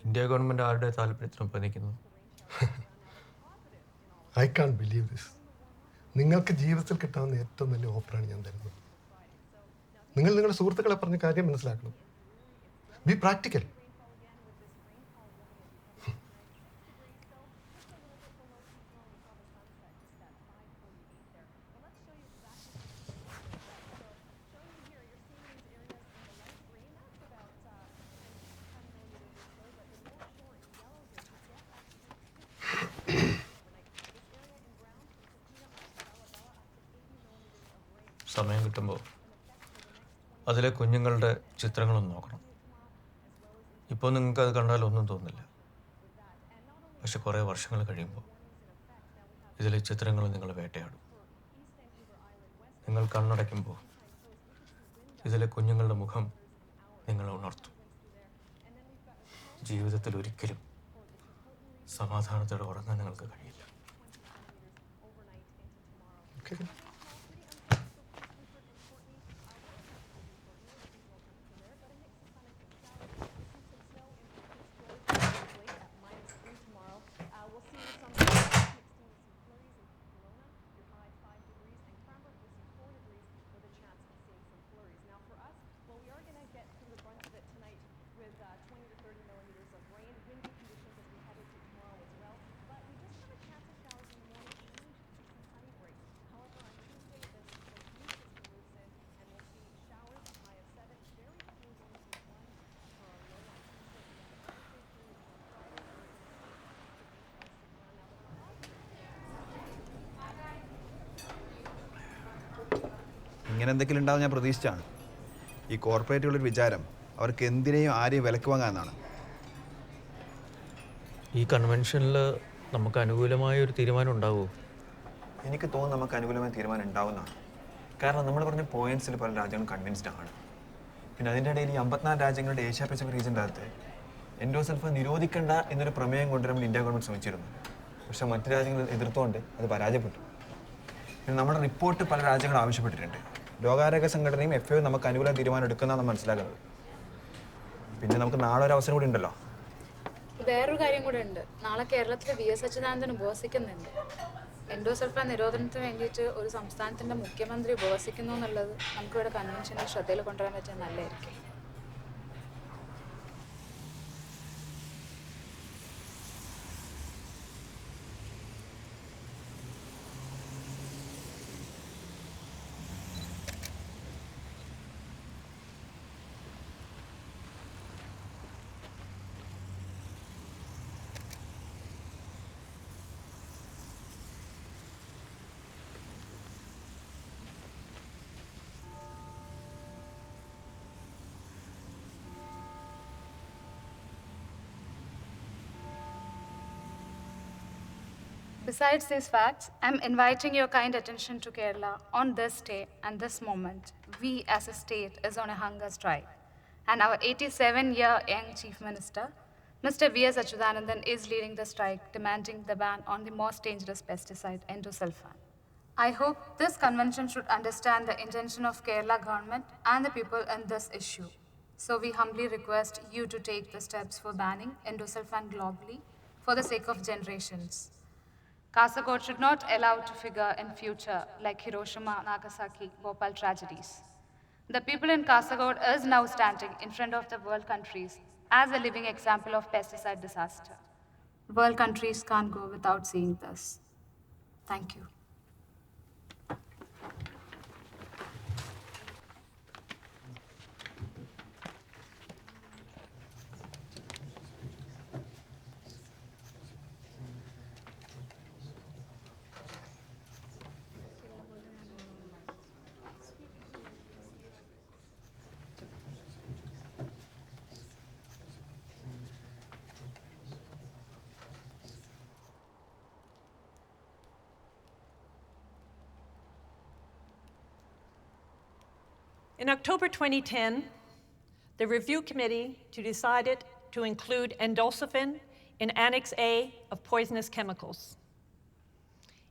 ഇന്ത്യ ഗവൺമെൻറ് ആരുടെ താല്പര്യത്തിനൊപ്പം നിൽക്കുന്നു? I can't believe this. നിങ്ങൾക്ക് ജീവിതത്തിൽ കിട്ടാവുന്ന ഏറ്റവും വലിയ ഓഫറാണ് ഞാൻ തരുന്നത്. നിങ്ങൾ നിങ്ങളുടെ സുഹൃത്തുക്കളെ പറഞ്ഞ കാര്യം മനസ്സിലാക്കണം. B practical. സമയം കിട്ടുമ്പോൾ അതിലെ കുഞ്ഞുങ്ങളുടെ ചിത്രങ്ങളൊന്ന് നോക്കണം. ഇപ്പോൾ നിങ്ങൾക്ക് അത് കണ്ടാൽ ഒന്നും തോന്നില്ല. പക്ഷെ കുറേ വർഷങ്ങൾ കഴിയുമ്പോൾ ഇതിലെ ചിത്രങ്ങൾ നിങ്ങൾ വേട്ടയാടും. നിങ്ങൾ കണ്ണടയ്ക്കുമ്പോൾ ഇതിലെ കുഞ്ഞുങ്ങളുടെ മുഖം നിങ്ങളെ ഉണർത്തും. ജീവിതത്തിൽ ഒരിക്കലും സമാധാനത്തോടെ ഉറങ്ങാൻ നിങ്ങൾക്ക് കഴിയില്ല. ഇങ്ങനെ എന്തെങ്കിലും ഉണ്ടാവും ഞാൻ പ്രതീക്ഷിച്ചാണ്. ഈ കോർപ്പറേറ്റുകളൊരു വിചാരം അവർക്ക് എന്തിനേയും ആരെയും വിലക്ക് വാങ്ങാമെന്നാണ്. ഈ കൺവെൻഷനിൽ നമുക്ക് അനുകൂലമായ ഒരു തീരുമാനം ഉണ്ടാവുമോ? എനിക്ക് തോന്നുന്നു നമുക്ക് അനുകൂലമായ തീരുമാനം ഉണ്ടാവുന്നതാണ്. കാരണം നമ്മൾ പറഞ്ഞ പോയിന്റ്സിൽ പല രാജ്യങ്ങളും കൺവിൻസ്ഡ് ആണ്. പിന്നെ അതിൻ്റെ ഇടയിൽ ഈ 54 രാജ്യങ്ങളുടെ ഏഷ്യ പസഫിക് റീജിയൻ്റെ അകത്ത് എൻഡോസൾഫാൻ നിരോധിക്കേണ്ട എന്നൊരു പ്രമേയം കൊണ്ടുവരാൻ ഇന്ത്യ ഗവൺമെൻറ് ശ്രമിച്ചിരുന്നു. പക്ഷേ മറ്റു രാജ്യങ്ങൾ എതിർത്തുകൊണ്ട് അത് പരാജയപ്പെട്ടു. പിന്നെ നമ്മുടെ റിപ്പോർട്ട് പല രാജ്യങ്ങളും ആവശ്യപ്പെട്ടിട്ടുണ്ട്. ലോകാരോഗ്യ സംഘടനയും FAO നമുക്ക് അനുകൂല തീരുമാനം എടുക്കുന്നതാണ് മനസ്സിലാക്കുന്നത്. പിന്നെ നമുക്ക് നാളെ ഒരു അവസരം കൂടി ഉണ്ടല്ലോ. വേറൊരു കാര്യം കൂടെ ഉണ്ട്. നാളെ കേരളത്തിൽ VS അച്യുതാനന്ദൻ ഉപവസിക്കുന്നുണ്ട്. എൻഡോസൾഫാൻ നിരോധനത്തിന് വേണ്ടിയിട്ട് ഒരു സംസ്ഥാനത്തിൻ്റെ മുഖ്യമന്ത്രി ഉപവസിക്കുന്നു എന്നുള്ളത് നമുക്കിവിടെ കൺവെൻഷനിൽ ശ്രദ്ധയിൽ കൊണ്ടുവരാൻ പറ്റിയത് നല്ലതായിരിക്കും. Besides these facts, I'm inviting your kind attention to Kerala on this day and this moment. We as a state is on a hunger strike, and our 87-year young Chief Minister, Mr. V.S. Achuthanandan, is leading the strike, demanding the ban on the most dangerous pesticide, endosulfan. I hope this convention should understand the intention of Kerala government and the people in this issue. So we humbly request you to take the steps for banning endosulfan globally for the sake of generations. Kasaragod should not allow to figure in future like Hiroshima, Nagasaki, Bhopal tragedies. The people in Kasaragod is now standing in front of the world countries as a living example of pesticide disaster. World countries can't go without seeing this. Thank you. In October 2010, the review committee decided to include endosulfan in Annex A of poisonous chemicals.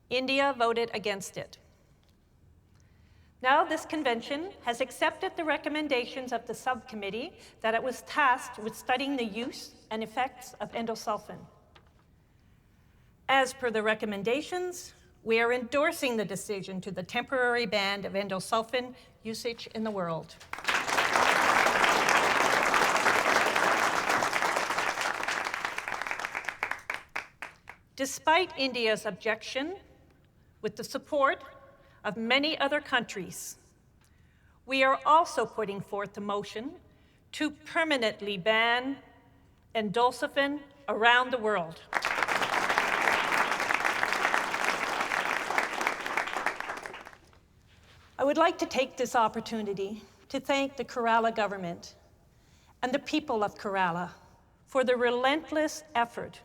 India voted against it. Now this convention has accepted the recommendations of the subcommittee that it was tasked with studying the use and effects of endosulfan. As per the recommendations, we are endorsing the decision to the temporary ban of endosulfan usage in the world. Despite India's objection, with the support of many other countries, we are also putting forth a motion to permanently ban endosulfan around the world. I would like to take this opportunity to thank the Kerala government and the people of Kerala for the relentless effort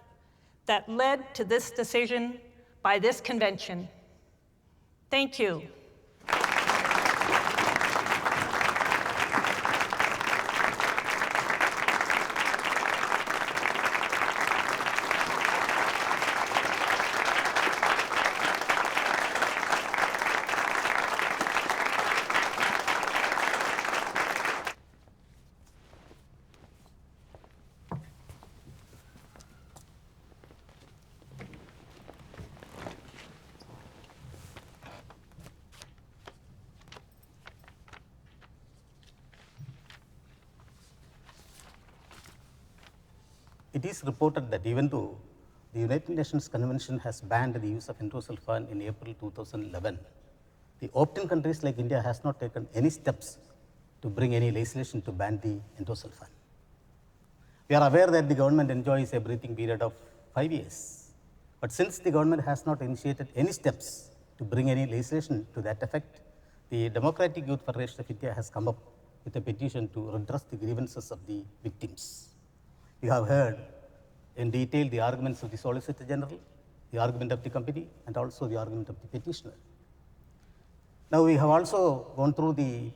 that led to this decision by this convention. Thank you. It is reported that even though the United Nations Convention has banned the use of endosulfan in April 2011, the opt-in countries like India has not taken any steps to bring any legislation to ban the endosulfan. We are aware that the government enjoys a breathing period of 5 years, but since the government has not initiated any steps to bring any legislation to that effect, the Democratic Youth Federation of India has come up with a petition to redress the grievances of the victims. We have heard in detail the arguments of the Solicitor General, the argument of the company, and also the argument of the petitioner. Now we have also gone through the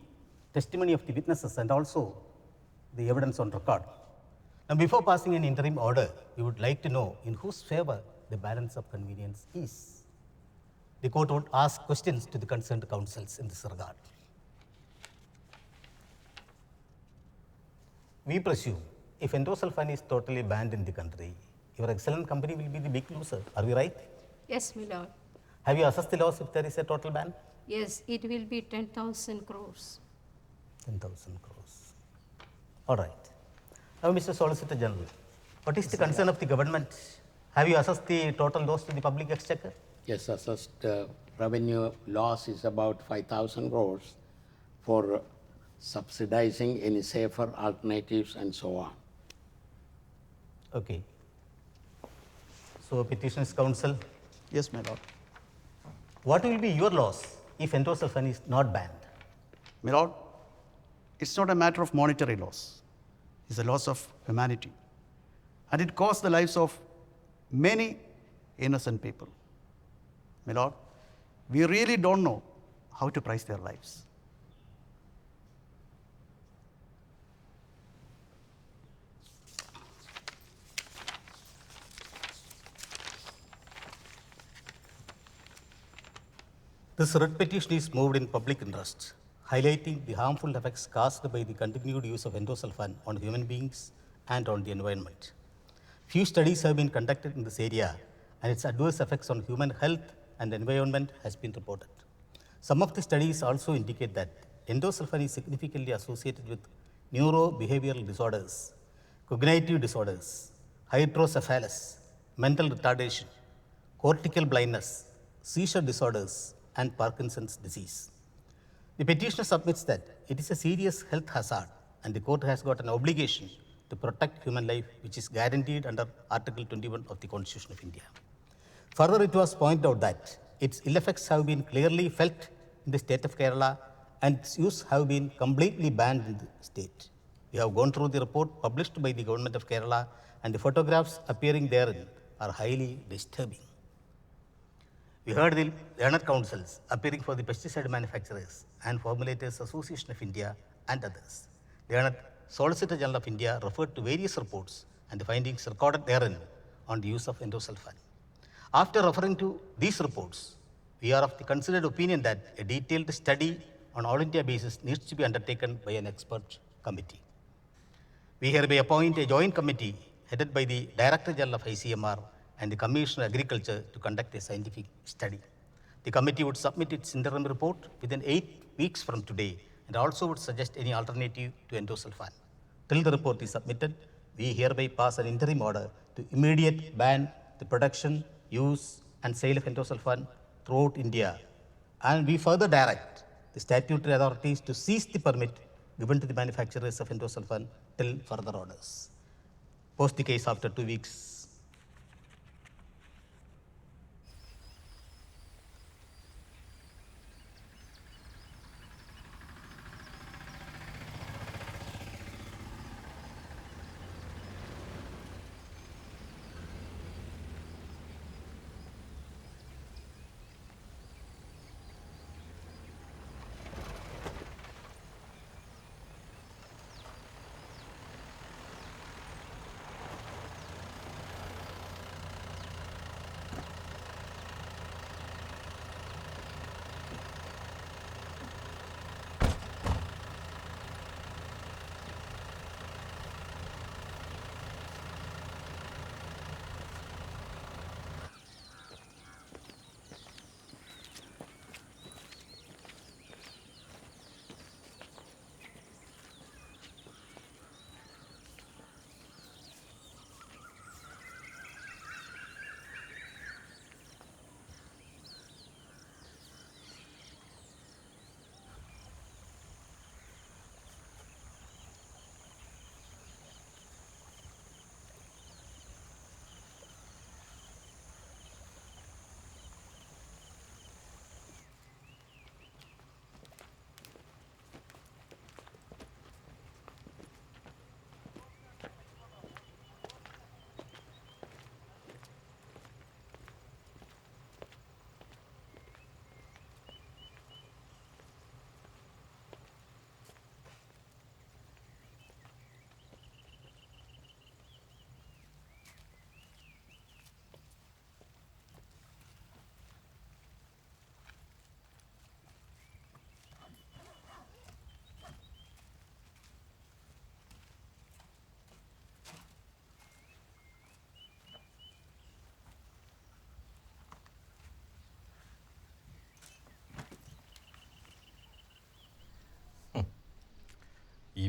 testimony of the witnesses and also the evidence on record. Now before passing an interim order, we would like to know in whose favor the balance of convenience is. The court would ask questions to the concerned counsels in this regard. We presume if endosulfan is totally banned in the country, your excellent company will be the big loser. Are we right? Yes, my lord. Have you assessed the loss if there is a total ban? Yes, it will be 10,000 crores. 10,000 crores. All right. Now, Mr. Solicitor General, what is the concern of the government? Have you assessed the total loss to the public exchequer? Yes, assessed revenue loss is about 5,000 crores for subsidizing any safer alternatives and so on. Okay. So, petitioner's counsel? Yes, my lord. What will be your loss if endosulfan is not banned? My lord, it's not a matter of monetary loss. It's a loss of humanity. And it costs the lives of many innocent people. My lord, we really don't know how to price their lives. This writ petition is moved in public interest, highlighting the harmful effects caused by the continued use of endosulfan on human beings and on the environment. Few studies have been conducted in this area, and its adverse effects on human health and environment has been reported. Some of the studies also indicate that endosulfan is significantly associated with neurobehavioral disorders, cognitive disorders, hydrocephalus, mental retardation, cortical blindness, seizure disorders, and Parkinson's disease. The petitioner submits that it is a serious health hazard and the court has got an obligation to protect human life, which is guaranteed under Article 21 of the Constitution of India. Further, it was pointed out that its ill effects have been clearly felt in the state of Kerala and its use have been completely banned in the state. We have gone through the report published by the government of Kerala, and the photographs appearing therein are highly disturbing. We heard the learned counsels appearing for the Pesticide Manufacturers and Formulators Association of India and others. The learned Solicitor General of India referred to various reports and the findings recorded therein on the use of endosulfan. After referring to these reports, we are of the considered opinion that a detailed study on all India basis needs to be undertaken by an expert committee. We hereby appoint a joint committee headed by the Director General of ICMR and the Commissioner of Agriculture to conduct a scientific study. The committee would submit its interim report within 8 weeks from today and also would suggest any alternative to endosulfan. Till the report is submitted, we hereby pass an interim order to immediate ban the production, use, and sale of endosulfan throughout India. And we further direct the statutory authorities to seize the permit given to the manufacturers of endosulfan till further orders. Post the case after 2 weeks.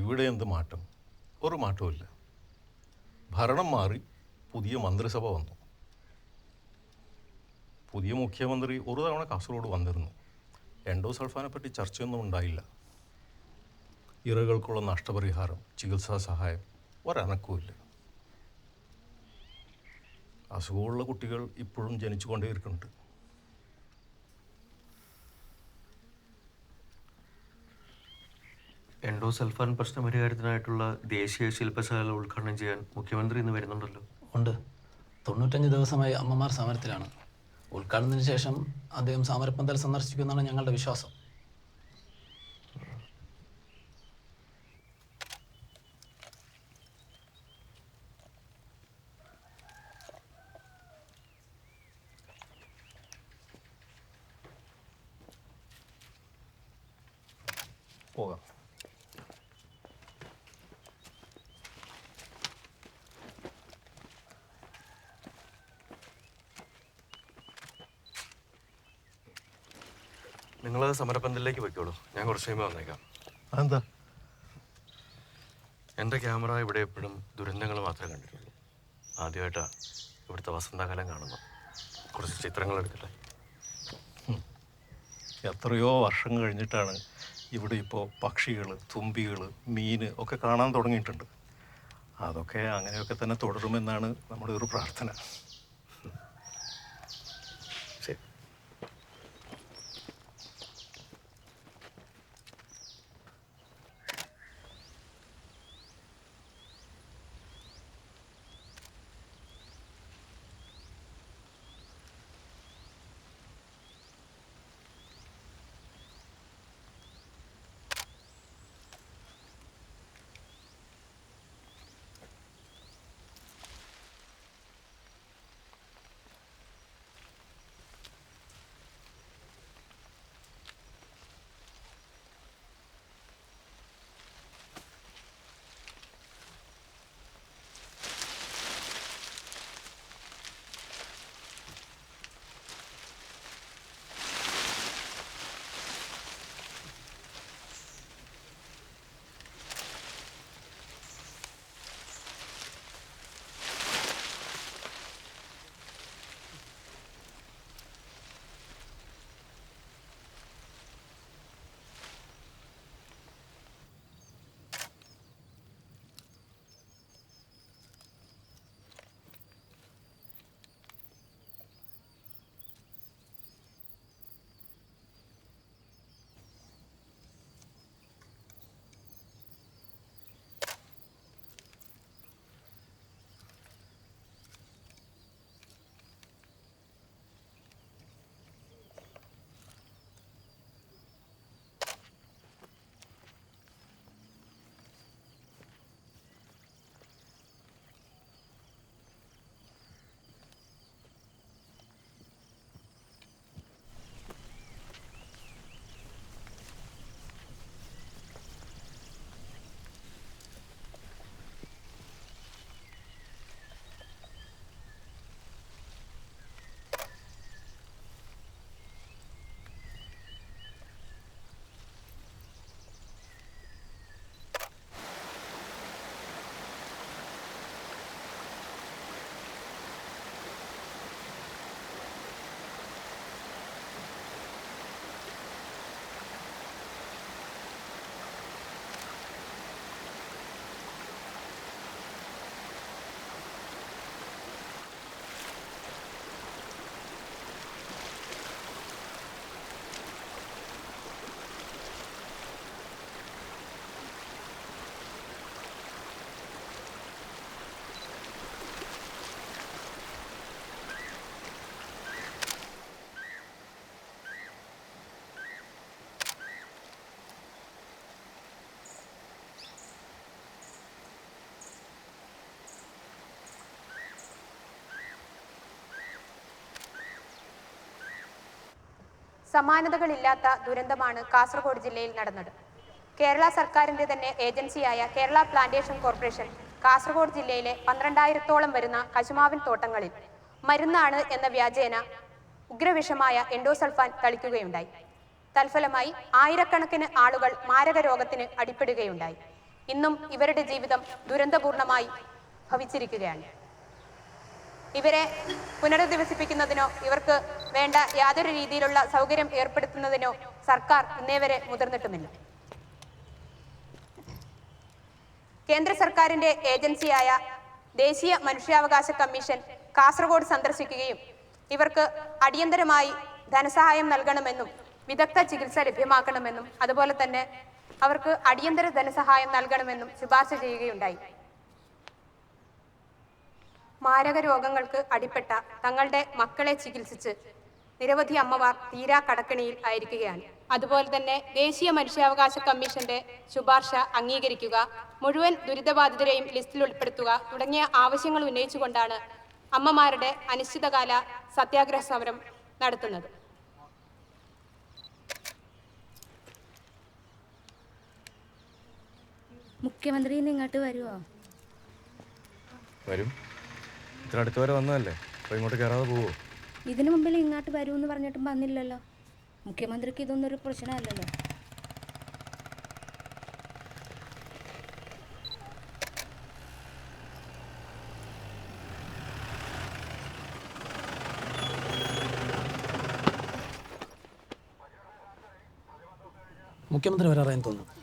ഇവിടെ എന്ത് മാറ്റം? ഒരു മാറ്റവുമില്ല. ഭരണം മാറി പുതിയ മന്ത്രിസഭ വന്നു. പുതിയ മുഖ്യമന്ത്രി ഒരു തവണ കാസർഗോഡ് വന്നിരുന്നു. എൻഡോസൾഫാനെ പറ്റി ചർച്ചയൊന്നും ഉണ്ടായില്ല. ഇരകൾക്കുള്ള നഷ്ടപരിഹാരം, ചികിത്സാ സഹായം ഒരനക്കവുമില്ല. അസുഖമുള്ള കുട്ടികൾ ഇപ്പോഴും ജനിച്ചുകൊണ്ടേയിരിക്കുന്നുണ്ട്. എൻഡോസൾഫാൻ പ്രശ്ന പരിഹാരത്തിനായിട്ടുള്ള ദേശീയ ശില്പശാല ഉദ്ഘാടനം ചെയ്യാൻ മുഖ്യമന്ത്രി ഇന്ന് വരുന്നുണ്ടല്ലോ. ഉണ്ട്. 95 ദിവസമായി അമ്മമാർ സമരത്തിലാണ്. ഉദ്ഘാടനത്തിന് ശേഷം അദ്ദേഹം സമരപ്പന്തൽ സന്ദർശിക്കുമെന്നാണ് ഞങ്ങളുടെ വിശ്വാസം. പോകാം. നിങ്ങൾ സമരപ്പന്തലിലേക്ക് പോയിക്കോളൂ, ഞാൻ കുറച്ച് കഴിയുമ്പോൾ വന്നേക്കാം. അതെന്താ? എൻ്റെ ക്യാമറ ഇവിടെ എപ്പോഴും ദുരന്തങ്ങൾ മാത്രമേ കണ്ടിട്ടുള്ളൂ. ആദ്യമായിട്ടാണ് ഇവിടുത്തെ വസന്തകാലം കാണുന്നത്. കുറച്ച് ചിത്രങ്ങൾ എടുത്തിട്ട്. എത്രയോ വർഷം കഴിഞ്ഞിട്ടാണ് ഇവിടെ ഇപ്പോൾ പക്ഷികൾ, തുമ്പികൾ, മീൻ ഒക്കെ കാണാൻ തുടങ്ങിയിട്ടുണ്ട്. അതൊക്കെ അങ്ങനെയൊക്കെ തന്നെ തുടരുമെന്നാണ് നമ്മുടെ ഒരു പ്രാർത്ഥന. ശരി. സമാനതകളില്ലാത്ത ദുരന്തമാണ് കാസർഗോഡ് ജില്ലയിൽ നടന്നത്. കേരള സർക്കാരിന്റെ തന്നെ ഏജൻസിയായ കേരള പ്ലാന്റേഷൻ കോർപ്പറേഷൻ കാസർഗോഡ് ജില്ലയിലെ 12,000-ഓളം വരുന്ന കശുമാവിൻ തോട്ടങ്ങളിൽ മരുന്നാണ് എന്ന വ്യാജേന ഉഗ്രവിഷമായ എൻഡോസൾഫാൻ തളിക്കുകയുണ്ടായി. തൽഫലമായി ആയിരക്കണക്കിന് ആളുകൾ മാരക രോഗത്തിന് അടിപ്പെടുകയുണ്ടായി. ഇന്നും ഇവരുടെ ജീവിതം ദുരന്തപൂർണമായി ഭവിച്ചിരിക്കുകയാണ്. ഇവരെ പുനരധിവസിപ്പിക്കുന്നതിനോ ഇവർക്ക് വേണ്ട യാതൊരു രീതിയിലുള്ള സൗകര്യം ഏർപ്പെടുത്തുന്നതിനോ സർക്കാർ ഇന്നേ വരെ മുതിർന്നിട്ടുമില്ല. കേന്ദ്ര സർക്കാരിന്റെ ഏജൻസിയായ ദേശീയ മനുഷ്യാവകാശ കമ്മീഷൻ കാസർഗോഡ് സന്ദർശിക്കുകയും ഇവർക്ക് അടിയന്തരമായി ധനസഹായം നൽകണമെന്നും വിദഗ്ധ ചികിത്സ ലഭ്യമാക്കണമെന്നും അതുപോലെ തന്നെ അവർക്ക് അടിയന്തര ധനസഹായം നൽകണമെന്നും ശുപാർശ ചെയ്യുകയുണ്ടായി. മാരക രോഗങ്ങൾക്ക് അടിപ്പെട്ട തങ്ങളുടെ മക്കളെ ചികിത്സിച്ച് നിരവധി അമ്മമാർ തീരാ കടക്കണിയിൽ ആയിരിക്കുകയാണ്. അതുപോലെ തന്നെ ദേശീയ മനുഷ്യാവകാശ കമ്മീഷന്റെ ശുപാർശ അംഗീകരിക്കുക, മുഴുവൻ ദുരിതബാധിതരെയും ലിസ്റ്റിൽ ഉൾപ്പെടുത്തുക തുടങ്ങിയ ആവശ്യങ്ങൾ ഉന്നയിച്ചുകൊണ്ടാണ് അമ്മമാരുടെ അനിശ്ചിതകാല സത്യാഗ്രഹ സമരം നടത്തുന്നത്. മുഖ്യമന്ത്രി ഇങ്ങോട്ട് വരുമോ? വരും. ഇത്ര അടുത്ത് വരെ വന്നതല്ലേ, അപ്പോൾ ഇങ്ങോട്ട് കയറാതെ പോവോ? ഇതിനു മുമ്പിൽ ഇങ്ങോട്ട് വരുമെന്ന് പറഞ്ഞിട്ടും വന്നില്ലല്ലോ. മുഖ്യമന്ത്രിക്ക് ഇതൊന്നും ഒരു പ്രശ്നമല്ലല്ലോ. മുഖ്യമന്ത്രി വരാറായെന്ന് തോന്നുന്നു.